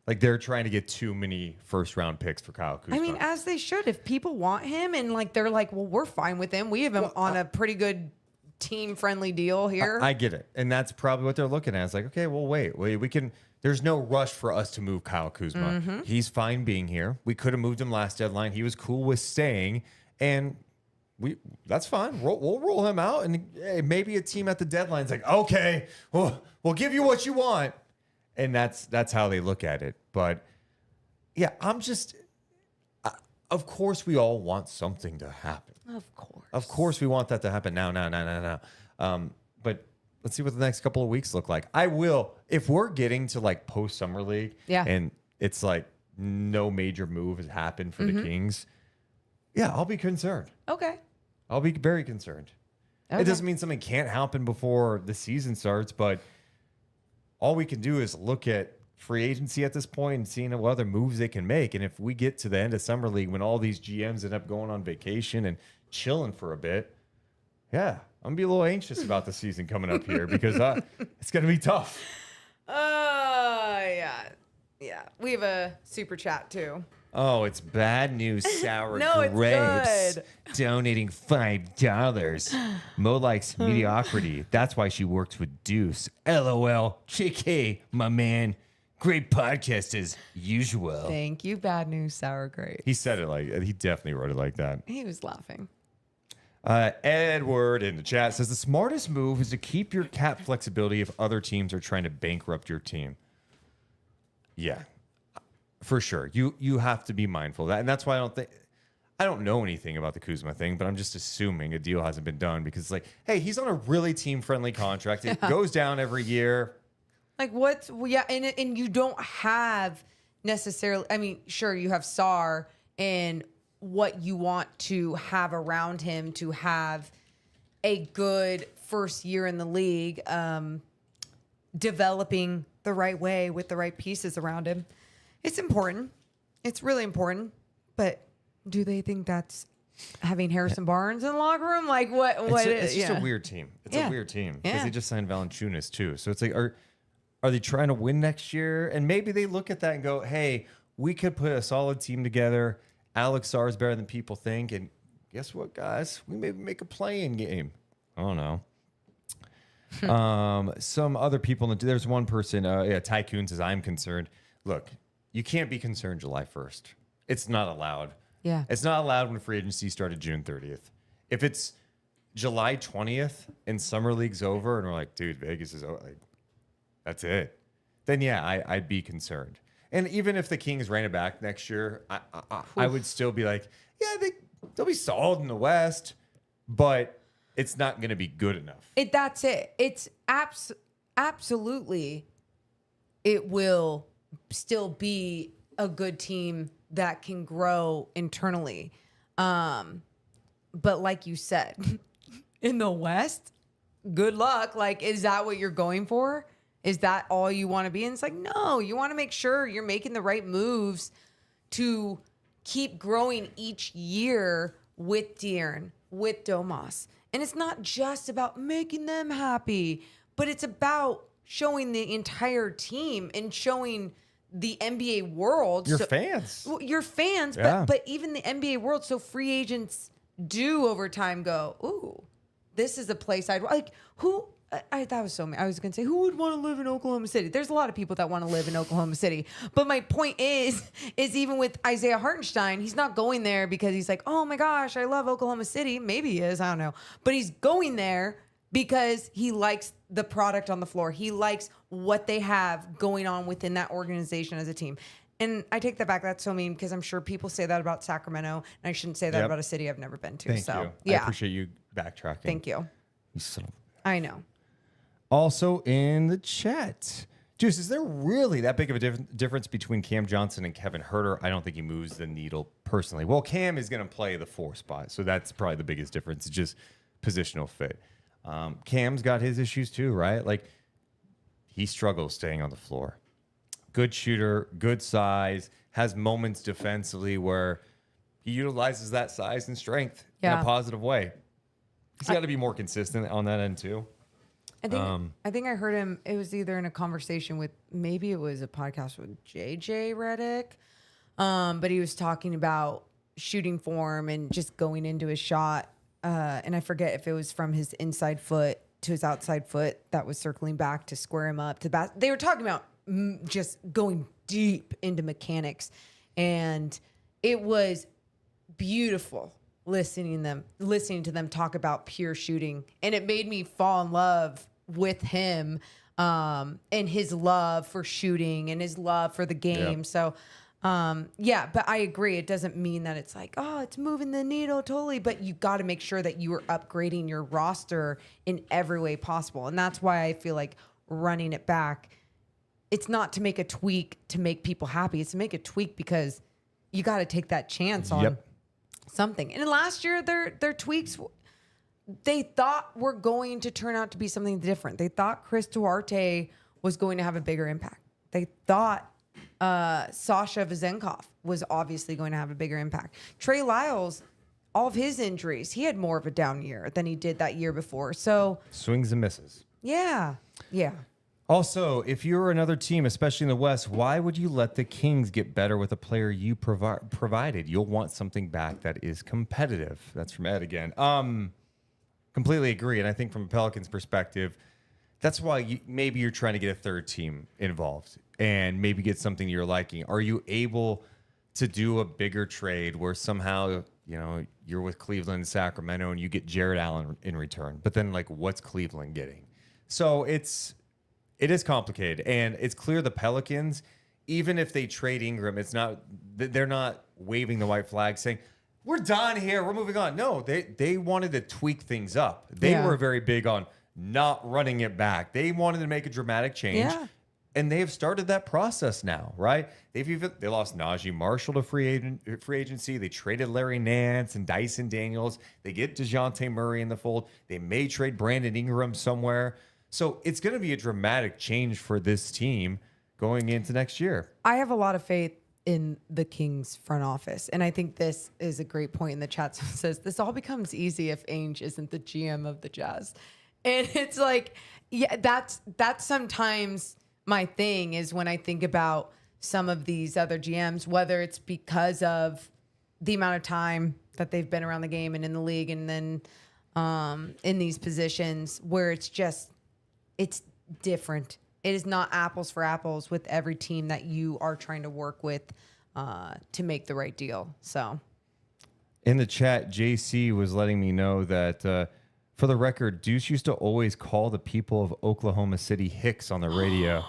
Like, they're trying to get too many first-round picks for Kyle Kuzma. I mean, as they should. If people want him and like they're like, well, we're fine with him. We have him on a pretty good team-friendly deal here. I get it, and that's probably what they're looking at. It's like, okay, well, wait, we can. There's no rush for us to move Kyle Kuzma. Mm-hmm. He's fine being here. We could have moved him last deadline. He was cool with staying, and that's fine. We'll roll him out, and hey, maybe a team at the deadline's like, okay, we'll give you what you want. And that's how they look at it. But yeah, of course we all want something to happen. Of course we want that to happen now. But let's see what the next couple of weeks look like. I will, if we're getting to like post summer league, and it's like no major move has happened for the Kings. Yeah, I'll be concerned. Okay. I'll be very concerned. Okay. It doesn't mean something can't happen before the season starts, but all we can do is look at free agency at this point and seeing what other moves they can make. And if we get to the end of summer league when all these GMs end up going on vacation and chilling for a bit, yeah, I'm gonna be a little anxious about the season coming up here because it's gonna be tough. Yeah. We have a super chat too. Oh, it's bad news, sour No, it's grapes. good. Donating $5. Mo likes mediocrity. That's why she works with Deuce. LOL. JK, my man. Great podcast as usual. Thank you, bad news, sour grapes. He said it like, he definitely wrote it like that. He was laughing. Edward in the chat says the smartest move is to keep your cap flexibility if other teams are trying to bankrupt your team. Yeah. For sure. You have to be mindful of that. And that's why I don't know anything about the Kuzma thing, but I'm just assuming a deal hasn't been done because it's like, hey, he's on a really team-friendly contract. It goes down every year. Like and you don't have necessarily, I mean, sure, you have Sarr and what you want to have around him to have a good first year in the league, developing the right way with the right pieces around him. It's important. It's really important. But do they think that's having Harrison Barnes in the locker room? Like what? It's just a weird team. It's a weird team because they just signed Valanciunas too. So it's like, are they trying to win next year? And maybe they look at that and go, hey, we could put a solid team together. Alex Sarr is better than people think. And guess what, guys? We maybe make a play-in game. I don't know. Some other people, there's one person, Tycoon says, I'm concerned. Look, you can't be concerned July 1st. It's not allowed. Yeah. It's not allowed when free agency started June 30th. If it's July 20th and summer league's over and we're like, dude, Vegas is over, like, that's it. Then yeah, I'd be concerned. And even if the Kings ran it back next year, I would still be like, yeah, I think they'll be solid in the West, but it's not going to be good enough. That's it. It's absolutely, it will still be a good team that can grow internally. But like you said, in the West, good luck. Like, is that what you're going for? Is that all you want to be? And it's like, no, you want to make sure you're making the right moves to keep growing each year with De'Aaron, with Domas. And it's not just about making them happy, but it's about showing the entire team and showing the NBA world. Your fans. Your fans, Yeah. but even the NBA world. So free agents do over time go, ooh, this is a place I'd like. Who? That was so mean. I was going to say, who would want to live in Oklahoma City? There's a lot of people that want to live in Oklahoma City. But my point is even with Isaiah Hartenstein, he's not going there because he's like, oh my gosh, I love Oklahoma City. Maybe he is. I don't know. But he's going there because he likes the product on the floor. He likes what they have going on within that organization as a team. And I take that back. That's so mean because I'm sure people say that about Sacramento, and I shouldn't say that about a city I've never been to. Thank so you. yeah, I appreciate you backtracking. thank you. You son of- I know. Also in the chat, Juice, is there really that big of a difference between Cam Johnson and Kevin Huerter? I don't think he moves the needle personally. Well, Cam is going to play the 4 spot, so that's probably the biggest difference. It's just positional fit. Cam's got his issues too, right? Like, he struggles staying on the floor. Good shooter, good size, has moments defensively where he utilizes that size and strength in a positive way. He's got to be more consistent on that end too. I think I heard him. It was either in a conversation with, maybe it was a podcast with JJ Redick, but he was talking about shooting form and just going into his shot. And I forget if it was from his inside foot to his outside foot that was circling back to square him up to bat. They were talking about just going deep into mechanics, and it was beautiful listening to them talk about pure shooting, and it made me fall in love with him and his love for shooting and his love for the game. So but I agree, it doesn't mean that it's like, oh, it's moving the needle totally, but you got to make sure that you are upgrading your roster in every way possible. And that's why I feel like running it back, it's not to make a tweak to make people happy, it's to make a tweak because you got to take that chance on something. And last year, their tweaks, they thought were going to turn out to be something different. They thought Chris Duarte was going to have a bigger impact. They thought Sasha Vezenkov was obviously going to have a bigger impact. Trey Lyles, all of his injuries, he had more of a down year than he did that year before. So swings and misses. Yeah. Also, if you're another team, especially in the West, why would you let the Kings get better with a player you provided? You'll want something back that is competitive. That's from Ed again. Completely agree. And I think from a Pelicans perspective, that's why maybe you're trying to get a third team involved and maybe get something you're liking. Are you able to do a bigger trade where somehow, you're with Cleveland and Sacramento and you get Jared Allen in return? But then, like, what's Cleveland getting? So it is complicated, and it's clear the Pelicans, even if they trade Ingram, they're not waving the white flag saying, we're done here, we're moving on. No, they wanted to tweak things up. They were very big on not running it back. They wanted to make a dramatic change. Yeah. And they have started that process now, right? They lost Najee Marshall to free agency. They traded Larry Nance and Dyson Daniels. They get DeJounte Murray in the fold. They may trade Brandon Ingram somewhere. So it's going to be a dramatic change for this team going into next year. I have a lot of faith in the Kings front office. And I think this is a great point in the chat. Someone says, this all becomes easy if Ainge isn't the GM of the Jazz. And it's like, yeah, that's sometimes my thing is when I think about some of these other GMs, whether it's because of the amount of time that they've been around the game and in the league and then in these positions where it's different. It is not apples for apples with every team that you are trying to work with to make the right deal. So in the chat, JC was letting me know that for the record, Deuce used to always call the people of Oklahoma City Hicks on the radio.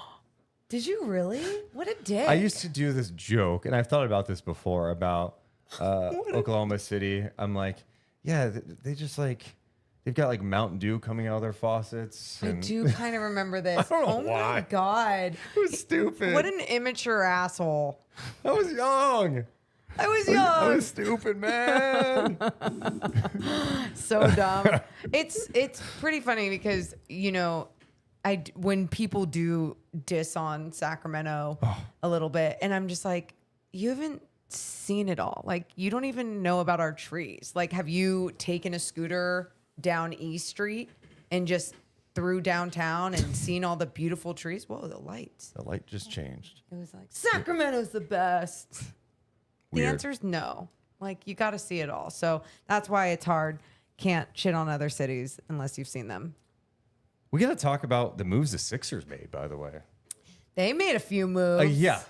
Did you really? What a dick. I used to do this joke, and I've thought about this before about Oklahoma City. I'm like, yeah, they just like, they've got like Mountain Dew coming out of their faucets. I do kind of remember this. I don't know oh why. My God. It was stupid. What an immature asshole. I was young. I was young. I was stupid, man. So dumb. It's pretty funny because, you know, when people do diss on Sacramento a little bit, and I'm just like, you haven't seen it all. Like, you don't even know about our trees. Like, have you taken a scooter down East Street and just through downtown and seen all the beautiful trees? Whoa, the lights. The light just changed. It was like, Sacramento's the best. The Weird. answer is no. Like, you got to see it all. So that's why it's hard. Can't shit on other cities unless you've seen them. We got to talk about the moves the Sixers made, by the way. They made a few moves. Yeah.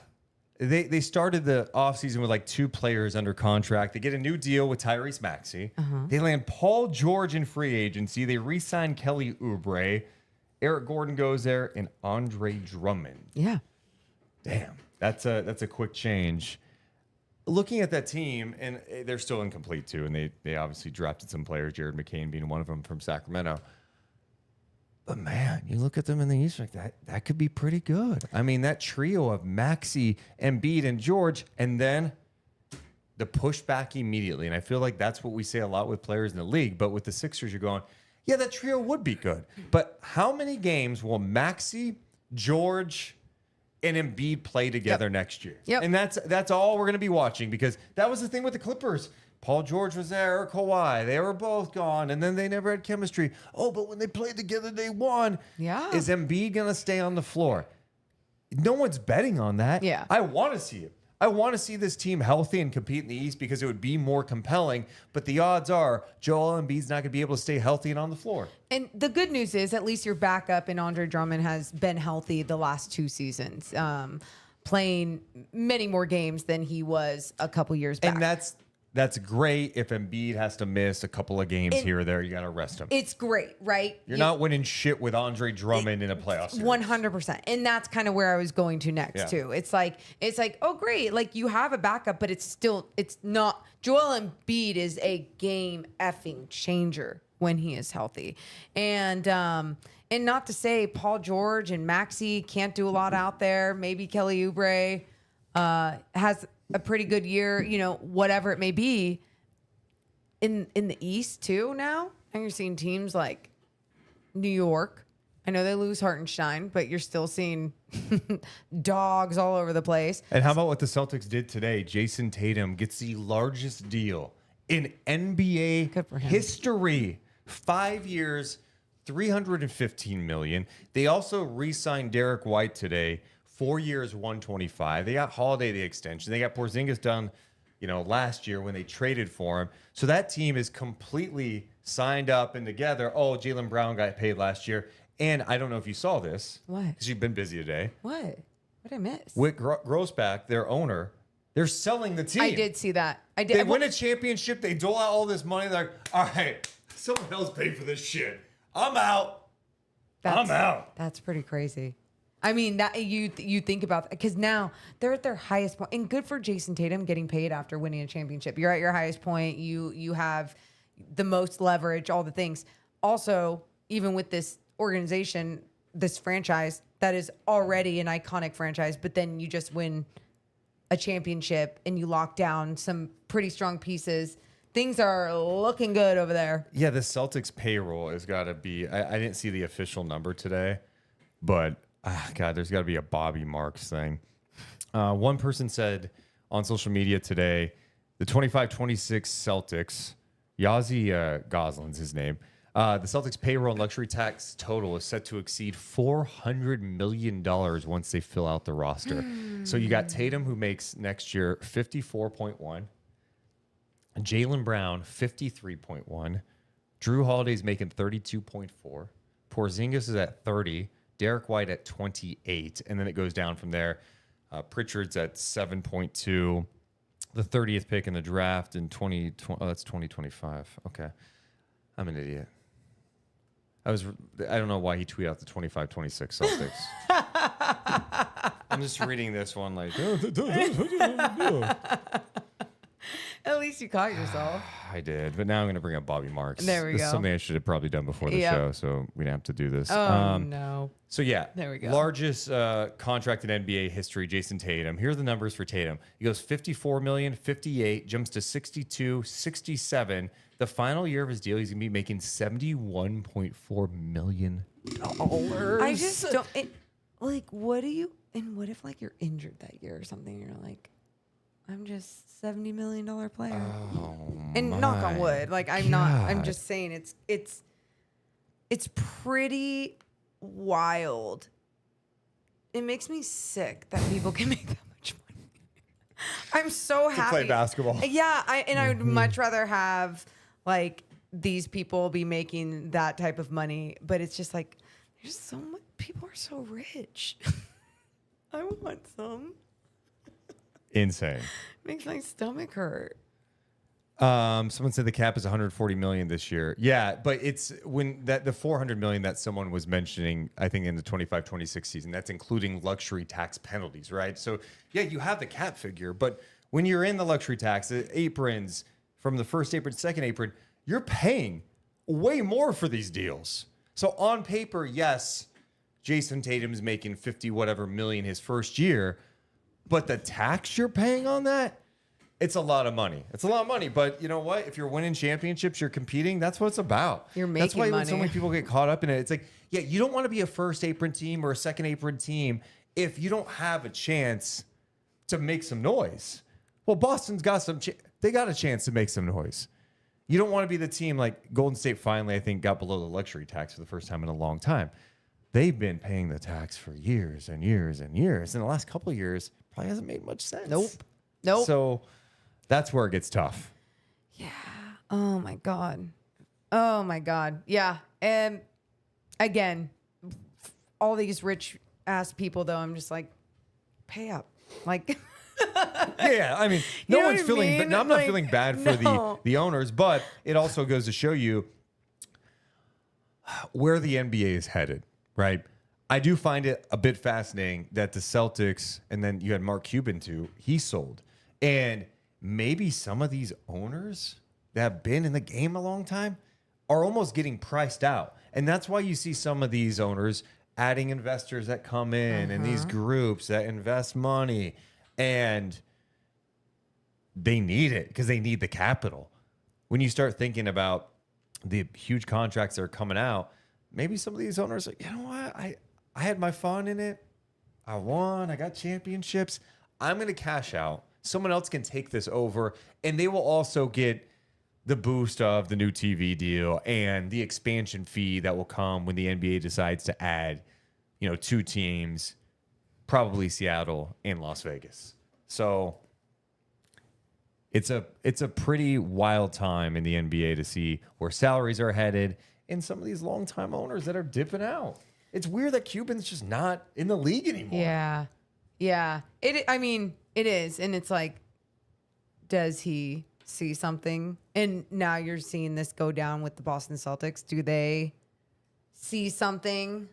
They started the offseason with like 2 players under contract. They get a new deal with Tyrese Maxey. They land Paul George in free agency. They re-sign Kelly Oubre. Eric Gordon goes there, and Andre Drummond. Yeah. Damn, that's a quick change. Looking at that team, and they're still incomplete too, and they obviously drafted some players, Jared McCain being one of them from Sacramento. But man, you look at them in the East, like that could be pretty good. I mean, that trio of Maxey, Embiid, and George, and then the pushback immediately. And I feel like that's what we say a lot with players in the league. But with the Sixers, you're going, yeah, that trio would be good. But how many games will Maxey, George, and Embiid play together next year? Yep. And that's all we're going to be watching, because that was the thing with the Clippers. Paul George was there, or Kawhi. They were both gone, and then they never had chemistry. Oh, but when they played together, they won. Yeah. Is Embiid going to stay on the floor? No one's betting on that. Yeah. I want to see it. I want to see this team healthy and compete in the East because it would be more compelling. But the odds are Joel Embiid's not going to be able to stay healthy and on the floor. And the good news is at least your backup in Andre Drummond has been healthy the last 2 seasons, playing many more games than he was a couple years back. And that's great if Embiid has to miss a couple of games here or there. You got to rest him. It's great, right? You're not winning shit with Andre Drummond in a playoff series. 100%. And that's kind of where I was going to next too. It's like, oh great, like you have a backup, but it's not. Joel Embiid is a game effing changer when he is healthy. And not to say Paul George and Maxey can't do a lot out there. Maybe Kelly Oubre has a pretty good year, you know, whatever it may be. In the East too now. And you're seeing teams like New York. I know they lose Hartenstein, but you're still seeing dogs all over the place. And how about what the Celtics did today? Jason Tatum gets the largest deal in NBA history. 5 years, $315 million. They also re-signed Derek White today. 4 years, $125. They got Holiday the extension. They got Porzingis done, last year when they traded for him. So that team is completely signed up and together. Oh, Jaylen Brown got paid last year. And I don't know if you saw this. What? Because you've been busy today. What? What did I miss? Whit Grossback, their owner, they're selling the team. I did see that. I did. They win a championship. They dole out all this money. They're like, all right, someone else paid for this shit. I'm out. I'm out. That's pretty crazy. I mean, that you think about, because now they're at their highest point, and good for Jason Tatum getting paid after winning a championship. You're at your highest point. You have the most leverage, all the things. Also, even with this organization, this franchise, that is already an iconic franchise, but then you just win a championship and you lock down some pretty strong pieces. Things are looking good over there. Yeah, the Celtics payroll has got to be. I didn't see the official number today, but God, there's got to be a Bobby Marks thing. One person said on social media today, the 25-26 Celtics, Yazzie Goslin's his name. The Celtics payroll and luxury tax total is set to exceed $400 million once they fill out the roster. So you got Tatum, who makes next year 54.1. Jaylen Brown, 53.1. Drew Holiday's making 32.4. Porzingis is at 30. Derek White at 28. And then it goes down from there. Pritchard's at 7.2. The 30th pick in the draft in 2020. Oh, that's 2025. Okay. I'm an idiot. I don't know why he tweeted out the 25-26 Celtics. I'm just reading this one like, At least you caught yourself. I did, but now I'm going to bring up Bobby Marks. There we This go. is something I should have probably done before the show, so we didn't have to do this. Oh, no. So, yeah. There we go. Largest contract in NBA history, Jason Tatum. Here are the numbers for Tatum. He goes 54 million, 58, jumps to 62, 67. The final year of his deal, he's going to be making $71.4 million. I just don't. What do you. And what if, you're injured that year or something? You're like, I'm just $70 million player. Oh, and knock on wood. I'm God. just saying it's pretty wild. It makes me sick that people can make that much money. I'm so happy. play basketball. Yeah, I would much rather have these people be making that type of money, but it's just there's so much. People are so rich. I want some. Insane. Makes my stomach hurt. Someone said the cap is 140 million this year. Yeah, but it's when the 400 million that someone was mentioning, I think in the 25-26 season, that's including luxury tax penalties, right? So yeah, you have the cap figure, but when you're in the luxury tax, the aprons from the first apron to second apron, you're paying way more for these deals. So on paper, yes, Jason Tatum's making 50 whatever million his first year, but the tax you're paying on that, it's a lot of money. It's a lot of money, but you know what? If you're winning championships, you're competing. That's what it's about. You're That's why making so money. many people get caught up in it. It's like, yeah, you don't want to be a first apron team or a second apron team if you don't have a chance to make some noise. Well, Boston's got they got a chance to make some noise. You don't want to be the team like Golden State finally, I think, got below the luxury tax for the first time in a long time. They've been paying the tax for years and years and years. In the last couple of years, probably hasn't made much sense. Nope. So that's where it gets tough. Yeah. Oh my God. Oh my God. Yeah. And again, all these rich ass people though, I'm just like, pay up. Yeah, I mean, You no know one's what I feeling. mean? No, I'm not Like, feeling bad for no. the owners, but it also goes to show you where the NBA is headed, right? I do find it a bit fascinating that the Celtics, and then you had Mark Cuban too. He sold, and maybe some of these owners that have been in the game a long time are almost getting priced out, and that's why you see some of these owners adding investors that come in and these groups that invest money. And they need it because they need the capital. When you start thinking about the huge contracts that are coming out, maybe some of these owners are like, you know what? I had my fun in it. I won. I got championships. I'm going to cash out. Someone else can take this over, and they will also get the boost of the new TV deal and the expansion fee that will come when the NBA decides to add, 2 teams, probably Seattle and Las Vegas. So it's a pretty wild time in the NBA to see where salaries are headed and some of these longtime owners that are dipping out. It's weird that Cuban's just not in the league anymore. Yeah. Yeah. It is. And it's like, does he see something? And now you're seeing this go down with the Boston Celtics. Do they see something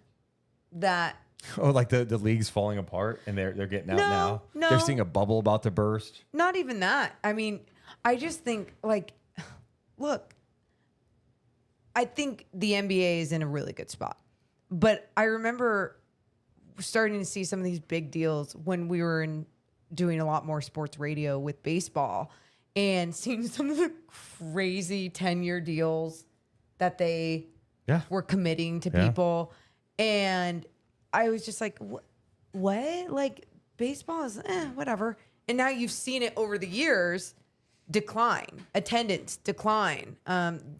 that Oh, like the league's falling apart and they're getting out now? No. They're seeing a bubble about to burst. Not even that. I mean, I just think look, I think the NBA is in a really good spot. But I remember starting to see some of these big deals when we were doing a lot more sports radio with baseball and seeing some of the crazy 10-year deals that they were committing to people. And I was just like, what? Like, baseball is whatever. And now you've seen it over the years decline, attendance decline.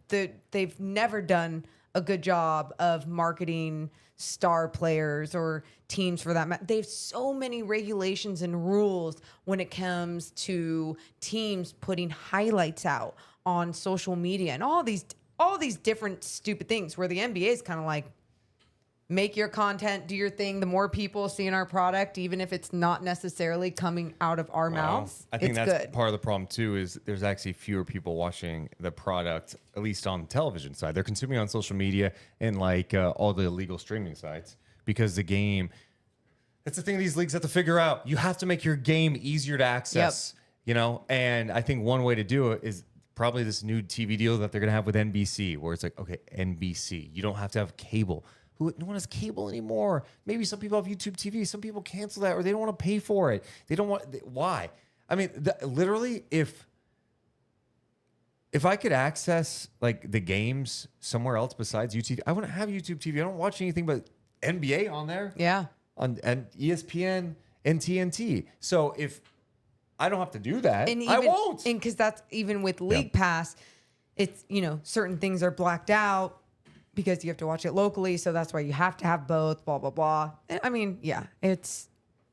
They've never done a good job of marketing star players or teams for that. They have so many regulations and rules when it comes to teams putting highlights out on social media and all these different stupid things, where the NBA is kind of like, make your content, do your thing. The more people seeing our product, even if it's not necessarily coming out of our mouths, I think it's that's good. part of the problem too, is there's actually fewer people watching the product, at least on the television side. They're consuming on social media and like all the illegal streaming sites, because the game, that's the thing these leagues have to figure out. You have to make your game easier to access, you know? And I think one way to do it is probably this new TV deal that they're going to have with NBC, where it's like, okay, NBC, you don't have to have cable. No one has cable anymore. Maybe some people have YouTube TV. Some people cancel that, or they don't want to pay for it. They don't want. Why? I mean, literally, if I could access like the games somewhere else besides YouTube, I wouldn't have YouTube TV. I don't watch anything but NBA on there. Yeah. And ESPN and TNT. So if I don't have to do that, And I won't. And because that's even with League Pass, it's, certain things are blacked out because you have to watch it locally. So that's why you have to have both, blah, blah, blah. I mean, yeah, it's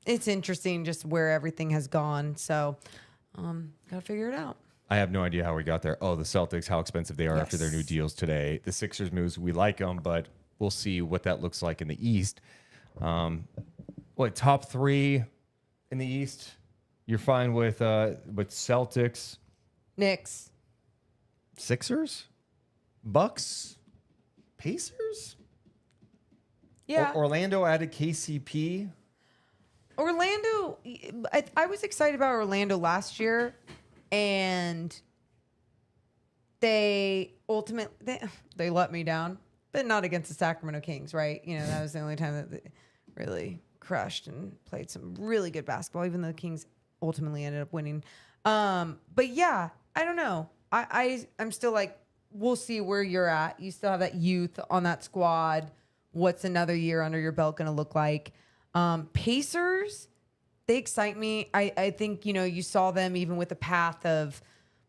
interesting just where everything has gone. So got to figure it out. I have no idea how we got there. Oh, the Celtics, how expensive they are after their new deals today. The Sixers moves, we like them, but we'll see what that looks like in the East. Top 3 in the East? You're fine with Celtics, Knicks, Sixers, Bucks, Pacers? Yeah. Orlando added KCP. Orlando, I was excited about Orlando last year, and they ultimately they let me down, but not against the Sacramento Kings, right? That was the only time that they really crushed and played some really good basketball, even though the Kings ultimately ended up winning. But yeah, I don't know. I'm still like, we'll see where you're at. You still have that youth on that squad. What's another year under your belt going to look like? Pacers, they excite me. I think, you saw them even with the path of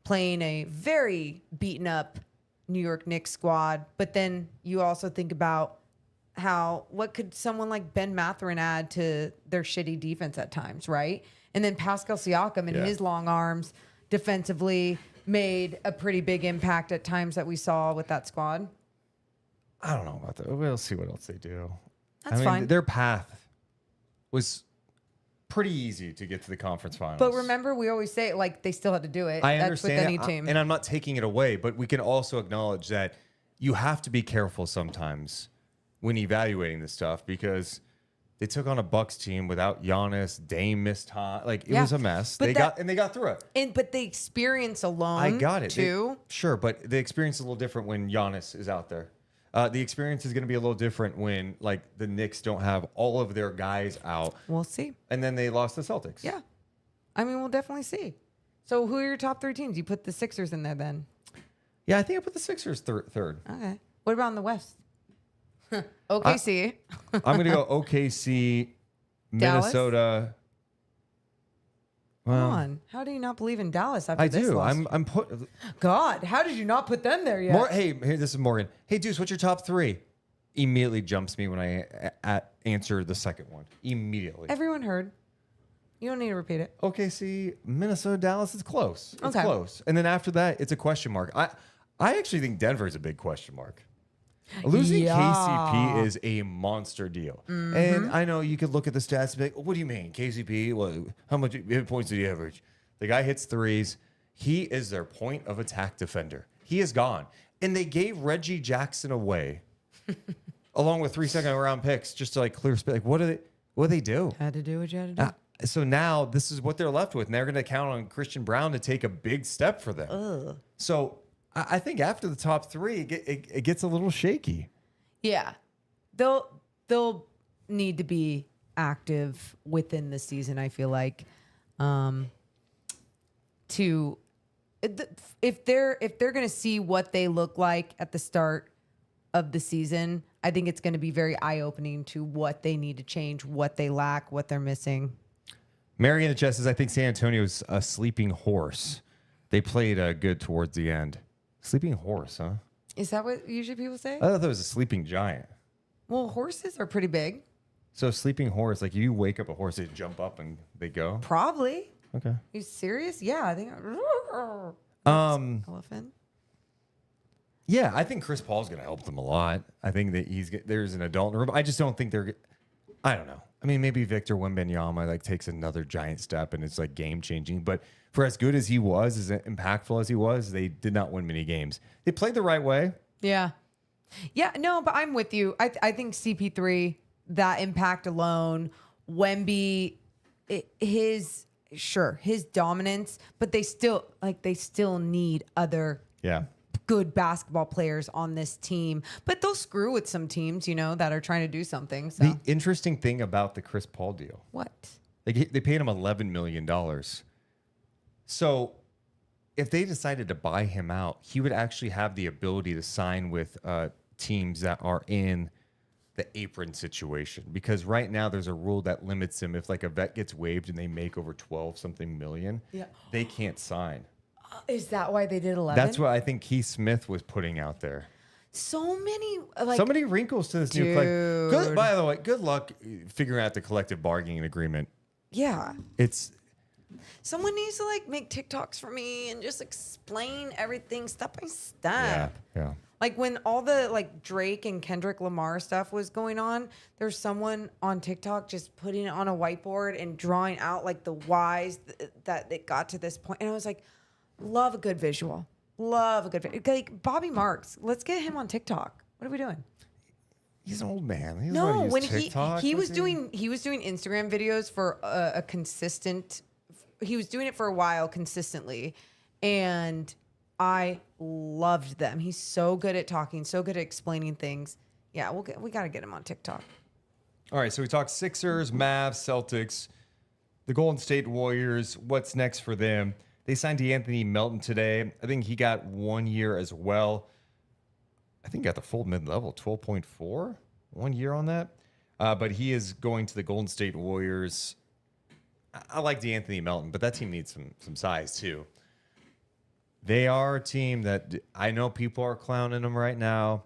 playing a very beaten up New York Knicks squad. But then you also think about what could someone like Ben Mathurin add to their shitty defense at times, right? And then Pascal Siakam and his long arms defensively made a pretty big impact at times that we saw with that squad. I don't know about that. We'll see what else they do. That's fine. Their path was pretty easy to get to the conference finals. But remember, we always say, like, they still had to do it. I That's understand with any that, team. and I'm not taking it away, but we can also acknowledge that you have to be careful sometimes when evaluating this stuff, because they took on a Bucks team without Giannis. Dame missed time. Like, it was a mess. But They got through it. But the experience alone, I got it. too. Sure, but the experience is a little different when Giannis is out there. The experience is going to be a little different when, like, the Knicks don't have all of their guys out. We'll see. And then they lost the Celtics. Yeah. I mean, we'll definitely see. So who are your top 3 teams? You put the Sixers in there then. Yeah, I think I put the Sixers third. Okay. What about in the West? OKC. I'm going to go OKC, Dallas? Minnesota. Come on. How do you not believe in Dallas after I this do. loss? I'm put. God, how did you not put them there yet? Hey, this is Morgan. Hey, Deuce, what's your top 3? Immediately jumps me when I answer the second one. Immediately. Everyone heard. You don't need to repeat it. OKC, Minnesota, Dallas. It's close. It's Okay. close. And then after that, it's a question mark. I actually think Denver is a big question mark. Losing KCP is a monster deal. Mm-hmm. And I know you could look at the stats and be like, what do you mean? KCP, how much hit points did he average? The guy hits threes. He is their point of attack defender. He is gone. And they gave Reggie Jackson away along with 3 second round picks just to like clear space. Like, what do they do? Had to do what you had to do. So now this is what they're left with. And they're going to count on Christian Brown to take a big step for them. Ugh. So I think after the top 3, it gets a little shaky. Yeah. They'll need to be active within the season. I feel like if they're going to see what they look like at the start of the season, I think it's going to be very eye-opening to what they need to change, what they lack, what they're missing. Mary in the chest says, I think San Antonio's a sleeping horse. They played good towards the end. Sleeping horse, huh? Is that what usually people say? I thought that was a sleeping giant. Well, horses are pretty big. So sleeping horse, like you wake up a horse, they jump up and they go? Probably. Okay. You serious? Yeah, I think. Elephant. Yeah, I think Chris Paul's going to help them a lot. I think that there's an adult in the room. I just don't think I don't know. I mean, maybe Victor Wembanyama like takes another giant step and it's like game changing. But for as good as he was, as impactful as he was, they did not win many games. They played the right way. Yeah. Yeah, no, but I'm with you. I think CP3, that impact alone, Wemby, his dominance, but they still need other good basketball players on this team. But they'll screw with some teams, that are trying to do something. So The interesting thing about the Chris Paul deal, what? they paid him $11 million. So if they decided to buy him out, he would actually have the ability to sign with teams that are in the apron situation, because right now there's a rule that limits him. If like a vet gets waived and they make over 12 something million, they can't sign. Is that why they did 11? That's what I think Keith Smith was putting out there. So many wrinkles to this new collective. By the way, good luck figuring out the collective bargaining agreement. Yeah. Someone needs to make TikToks for me and just explain everything step by step. Yeah. Like when all the Drake and Kendrick Lamar stuff was going on, there's someone on TikTok just putting it on a whiteboard and drawing out the whys that it got to this point. And I was like, love a good visual. Bobby Marks, let's get him on TikTok. What are we doing? He's an old man. He he was doing Instagram videos for a consistent. He was doing it for a while consistently, and I loved them. He's so good at talking, so good at explaining things. Yeah, we got to get him on TikTok. All right, so we talked Sixers, Mavs, Celtics, the Golden State Warriors. What's next for them? They signed D'Anthony Melton today. I think he got 1 year as well. I think he got the full mid-level, 12.4, 1 year on that. But he is going to the Golden State Warriors. I like D'Anthony Melton, but that team needs some size too. They are a team that I know people are clowning them right now.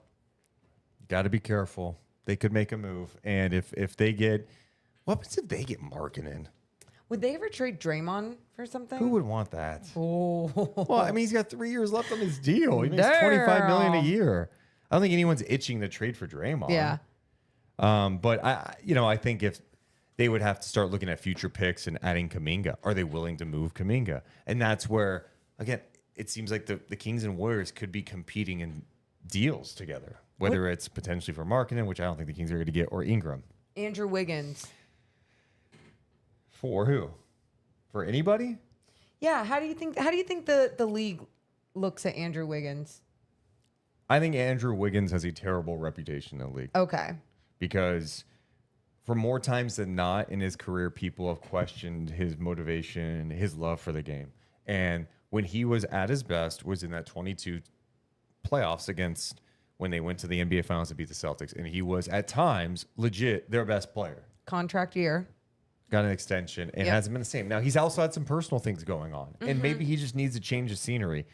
Got to be careful. They could make a move. And if they get, what happens if they get Markkanen? Would they ever trade Draymond for something? Who would want that? Oh. Well, I mean, he's got 3 years left on his deal. He makes $25 million a year. I don't think anyone's itching to trade for Draymond. Yeah. But I think if they would have to start looking at future picks and adding Kuminga. Are they willing to move Kuminga? And that's where, again, it seems like the Kings and Warriors could be competing in deals together, whether it's potentially for Markkanen, which I don't think the Kings are going to get, or Ingram. Andrew Wiggins. For who? For anybody? Yeah. How do you think the league looks at Andrew Wiggins? I think Andrew Wiggins has a terrible reputation in the league. Okay. Because for more times than not in his career, people have questioned his motivation, his love for the game. And when he was at his best was in that 22 playoffs against when they went to the NBA Finals to beat the Celtics. And he was at times legit their best player. Contract year. Got an extension and hasn't been the same. Now, he's also had some personal things going on. Mm-hmm. And maybe he just needs a change of scenery.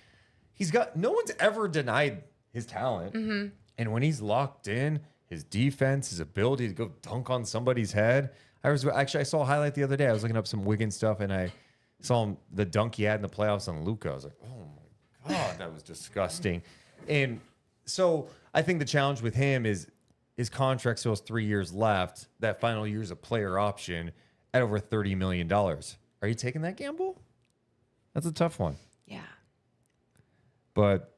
No one's ever denied his talent. Mm-hmm. And when he's locked in, his defense, his ability to go dunk on somebody's head. I saw a highlight the other day. I was looking up some Wiggins stuff, and I saw the dunk he had in the playoffs on Luka. I was like, oh my God, that was disgusting. And so I think the challenge with him is his contract still has 3 years left. That final year is a player option at over $30 million. Are you taking that gamble? That's a tough one. Yeah. But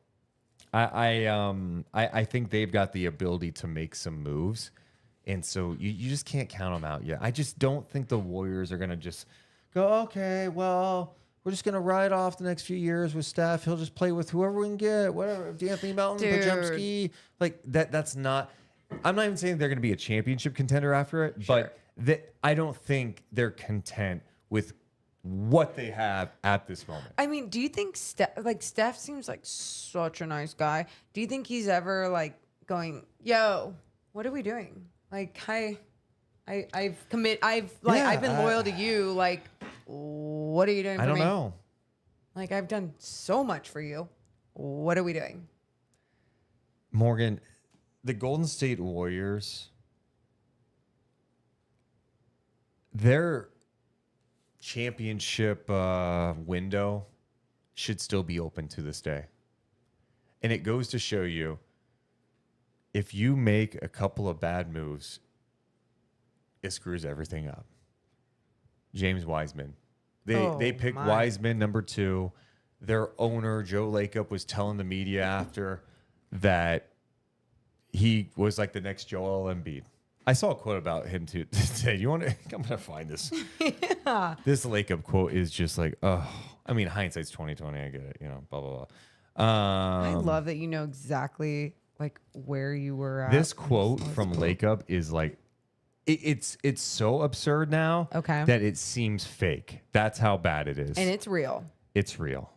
I think they've got the ability to make some moves. And so you just can't count them out yet. I just don't think the Warriors are going to just go, okay, well, we're just going to ride off the next few years with Steph. He'll just play with whoever we can get, whatever. D'Anthony Melton, Podziemski. Like, that's not – I'm not even saying they're going to be a championship contender after it. Sure. But that I don't think they're content with what they have at this moment. I mean, do you think Steph seems like such a nice guy? Do you think he's ever like going, "Yo, what are we doing?" Like, I've been loyal to you. Like, what are you doing for me? I don't know. Like, I've done so much for you. What are we doing? Morgan, the Golden State Warriors, their championship window should still be open to this day. And it goes to show you, if you make a couple of bad moves, it screws everything up. James Wiseman. They picked Wiseman number 2. Their owner, Joe Lacob, was telling the media after that he was like the next Joel Embiid. I saw a quote about him today. You want to? I'm gonna find this. Yeah. This Lacob quote is just like, oh, I mean, hindsight's 2020. I get it. You know, blah blah blah. I love that you know exactly like where you were at. This quote from Lacob is like, it's so absurd now. Okay. That it seems fake. That's how bad it is. And it's real. It's real.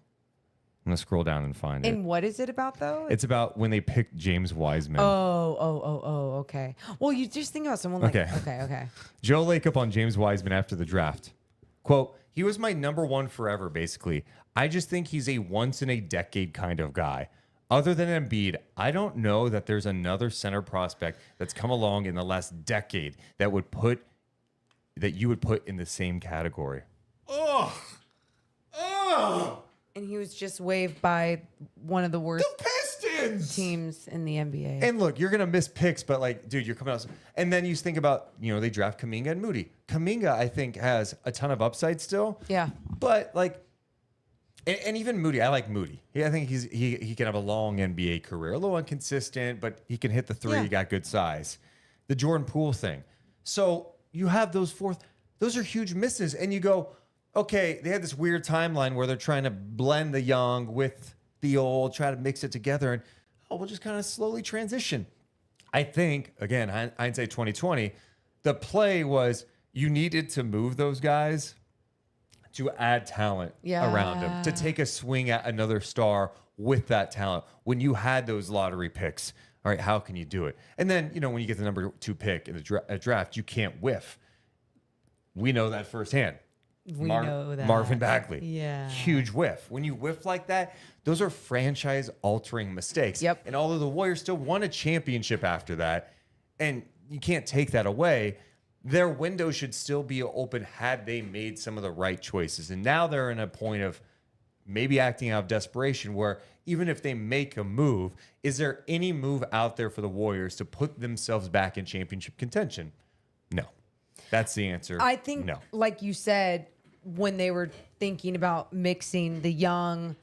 I'm gonna scroll down and find it. And what is it about though? It's about when they picked James Wiseman. Oh, okay. Well, you just think about someone like, okay. Joe Lacob on James Wiseman after the draft. Quote, he was my number 1 forever, basically. I just think he's a once in a decade kind of guy. Other than Embiid, I don't know that there's another center prospect that's come along in the last decade that you would put in the same category. Oh. And he was just waived by one of the worst The Pistons teams in the NBA. And look, you're gonna miss picks, but like, dude, you're coming out. And then you think about, they draft Kuminga and Moody. Kuminga, I think, has a ton of upside still. Yeah. But like, and even Moody, I like Moody. I think he can have a long NBA career, a little inconsistent, but he can hit the 3. Yeah. He got good size. The Jordan Poole thing. So you have those those are huge misses, and you go, okay, they had this weird timeline where they're trying to blend the young with the old, try to mix it together, and we'll just kind of slowly transition. I think, again, hindsight 2020, the play was you needed to move those guys to add talent around them, to take a swing at another star with that talent. When you had those lottery picks, all right, how can you do it? And then, when you get the number 2 pick in the draft, you can't whiff. We know that firsthand. We know that. Marvin Bagley. Yeah. Huge whiff. When you whiff like that, those are franchise-altering mistakes. Yep. And although the Warriors still won a championship after that, and you can't take that away, their window should still be open had they made some of the right choices. And now they're in a point of maybe acting out of desperation where even if they make a move, is there any move out there for the Warriors to put themselves back in championship contention? No. That's the answer. I think, no. like you said, when they were thinking about mixing the young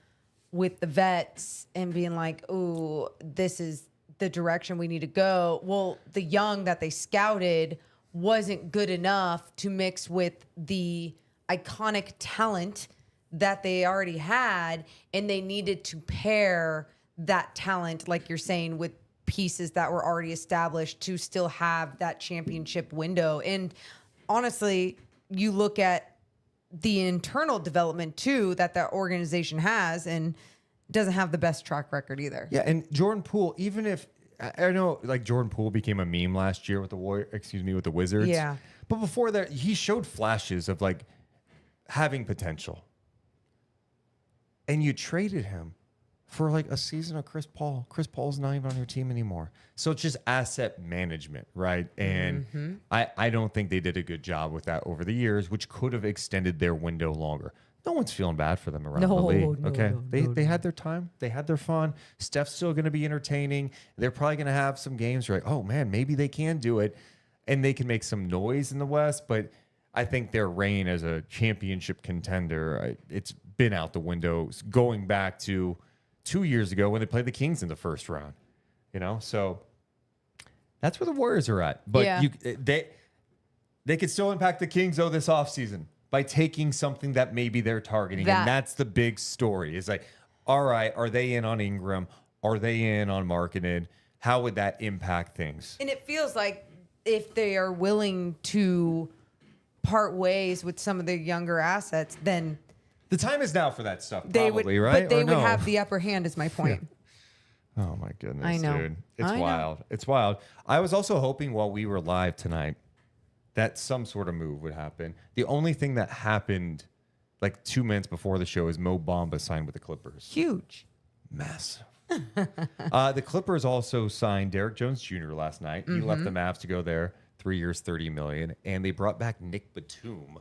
with the vets and being like, "Ooh, this is the direction we need to go." Well, the young that they scouted wasn't good enough to mix with the iconic talent that they already had, and they needed to pair that talent, like you're saying, with pieces that were already established to still have that championship window. And honestly, you look at the internal development too that organization has, and doesn't have the best track record either. Yeah, and Jordan Poole, even if I know like Jordan Poole became a meme last year with with the Wizards. Yeah. But before that, he showed flashes of like having potential. And you traded him for like a season of Chris Paul. Chris Paul's not even on your team anymore. So it's just asset management, right? And I don't think they did a good job with that over the years, which could have extended their window longer. No one's feeling bad for them around the league. Okay. They had their time. They had their fun. Steph's still going to be entertaining. They're probably going to have some games where like, oh man, maybe they can do it. And they can make some noise in the West. But I think their reign as a championship contender, it's been out the window going back to 2 years ago when they played the Kings in the first round. So that's where the Warriors are at. But Yeah. they could still impact the Kings though this offseason by taking something that maybe they're targeting. And that's the big story. It's like, all right, are they in on Ingram? Are they in on Markkanen? How would that impact things? And it feels like if they are willing to part ways with some of their younger assets, then The time is now for that stuff, they probably, would, right? but they Or would no? have the upper hand. Is my point. Oh my goodness, I know. dude. It's I know. wild. It's wild. I was also hoping while we were live tonight that some sort of move would happen. The only thing that happened like 2 minutes before the show is Mo Bamba signed with the Clippers. Huge. Massive. The Clippers also signed Derek Jones Jr. last night. He left the Mavs to go there. 3 years, $30 million. And they brought back Nick Batum.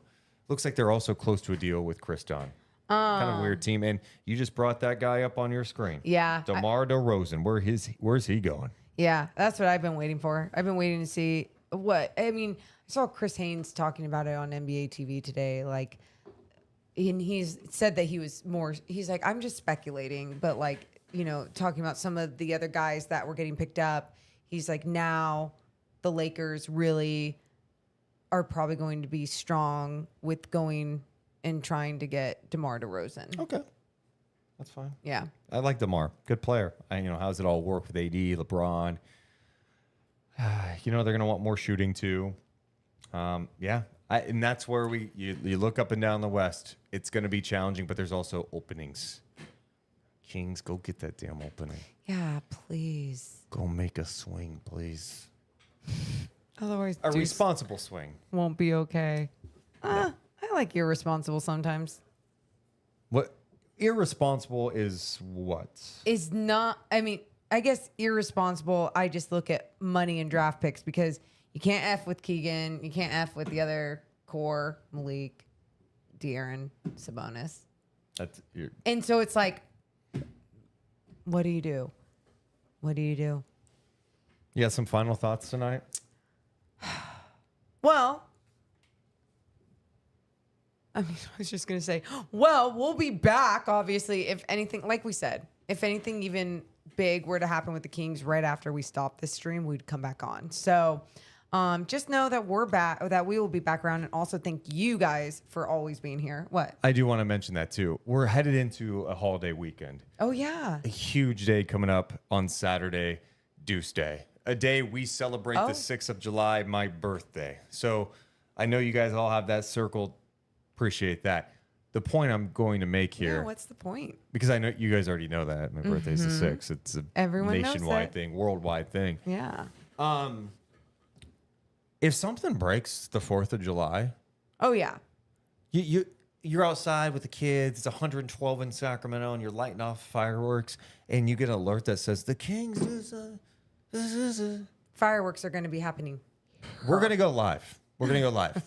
Looks like they're also close to a deal with Chris Dunn. Kind of weird team. And you just brought that guy up on your screen. Yeah. DeMar DeRozan. Where's he going? Yeah, that's what I've been waiting for. I've been waiting to see what. I mean, I saw Chris Haynes talking about it on NBA TV today. Like, and he's said that he was more. He's like, I'm just speculating, but like, you know, talking about some of the other guys that were getting picked up. He's like, now the Lakers really are probably going to be strong with going and trying to get DeMar DeRozan. Okay. That's fine. Yeah. I like DeMar. Good player. How does it all work with AD, LeBron? They're going to want more shooting too. Yeah. And that's where you look up and down the West. It's going to be challenging, but there's also openings. Kings, go get that damn opening. Yeah, please. Go make a swing, please. Otherwise, A Deuce responsible swing. won't be okay. I like irresponsible sometimes. What irresponsible is what? Is not, I mean, I guess irresponsible, I just look at money and draft picks because you can't F with Keegan. You can't F with the other core, Malik, De'Aaron, Sabonis. And so it's like, what do you do? What do you do? You got some final thoughts tonight? Well, I was just going to say, well, we'll be back, obviously, if anything, like we said, if anything even big were to happen with the Kings right after we stop this stream, we'd come back on. So just know that we're back, that we will be back around, and also thank you guys for always being here. What? I do want to mention that too. We're headed into a holiday weekend. Oh, yeah. A huge day coming up on Saturday, Deuce Day. A day we celebrate the 6th of July, my birthday. So I know you guys all have that circled. Appreciate that. The point I'm going to make here. Yeah, what's the point? Because I know you guys already know that. My birthday's the 6th. It's a Everyone knows nationwide that. thing, worldwide thing. Yeah. If something breaks the 4th of July, Oh, yeah. you're outside with the kids, it's 112 in Sacramento, and you're lighting off fireworks, and you get an alert that says, the Kings Fireworks are going to be happening. We're going to go live. We're going to go live.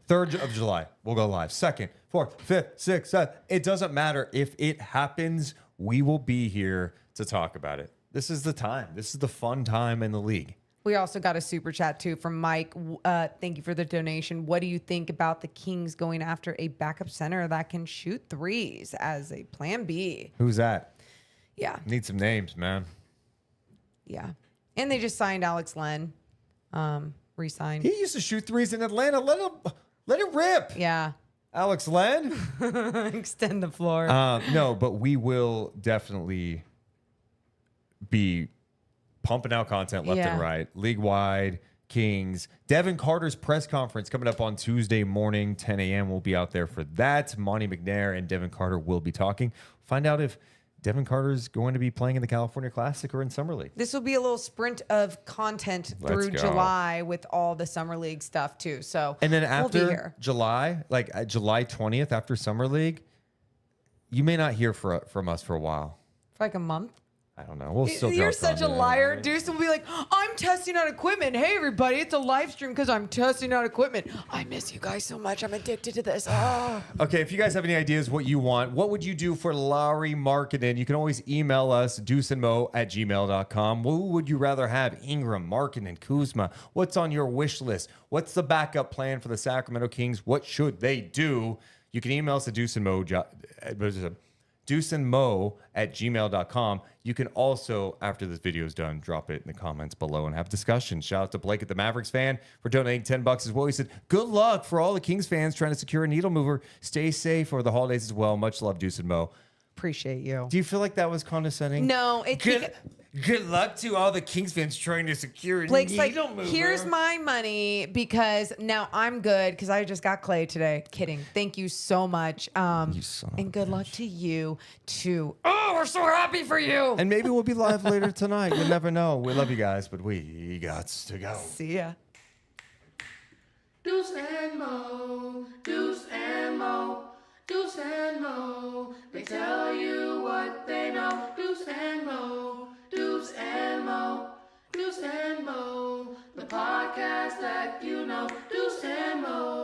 3rd of July, we'll go live. 2nd, 4th, 5th, 6th, 7th. It doesn't matter. If it happens, we will be here to talk about it. This is the time. This is the fun time in the league. We also got a super chat too from Mike. Thank you for the donation. What do you think about the Kings going after a backup center that can shoot threes as a plan B? Who's that? Yeah. Need some names, man. Yeah. And they just signed Alex Len. Re-signed. He used to shoot threes in Atlanta. Let it rip. Yeah. Alex Len. Extend the floor. No, but we will definitely be pumping out content left and right, league-wide, Kings. Devin Carter's press conference coming up on Tuesday morning, 10 a.m. We'll be out there for that. Monty McNair and Devin Carter will be talking. Find out if Devin Carter's going to be playing in the California Classic or in Summer League. This will be a little sprint of content through July with all the Summer League stuff too. So and then we'll be after here. July, like July 20th, after Summer League, you may not hear from us for a while. For like a month. I don't know. We'll still You're drop such a content. liar. Deuce will be like, I'm testing out equipment. Hey, everybody, it's a live stream because I'm testing out equipment. I miss you guys so much. I'm addicted to this. Oh. Okay, if you guys have any ideas what you want, what would you do for Lauri Markkanen? You can always email us, deuceandmo@gmail.com. Who would you rather have? Ingram, Markkanen, Kuzma? What's on your wish list? What's the backup plan for the Sacramento Kings? What should they do? You can email us at deuceandmo@gmail.com. You can also, after this video is done, drop it in the comments below and have discussion. Shout out to Blake at the Mavericks fan for donating $10 as well. He said, good luck for all the Kings fans trying to secure a needle mover. Stay safe for the holidays as well. Much love, Deuce and Mo. Appreciate you. Do you feel like that was condescending? No, it's Good luck to all the Kings fans trying to secure a Blake's like, needle mover. here's my money because now I'm good because I just got Klay today. Kidding. Thank you so much. And good luck to you too. Oh, we're so happy for you. And maybe we'll be live later tonight. You never know. We love you guys, but we got to go. See ya. Deuce and Mo, Deuce and Mo, Deuce and Mo. They tell you what they know. Deuce and Mo, Deuce and Mo, Deuce and Mo. The podcast that you know. Deuce and Mo.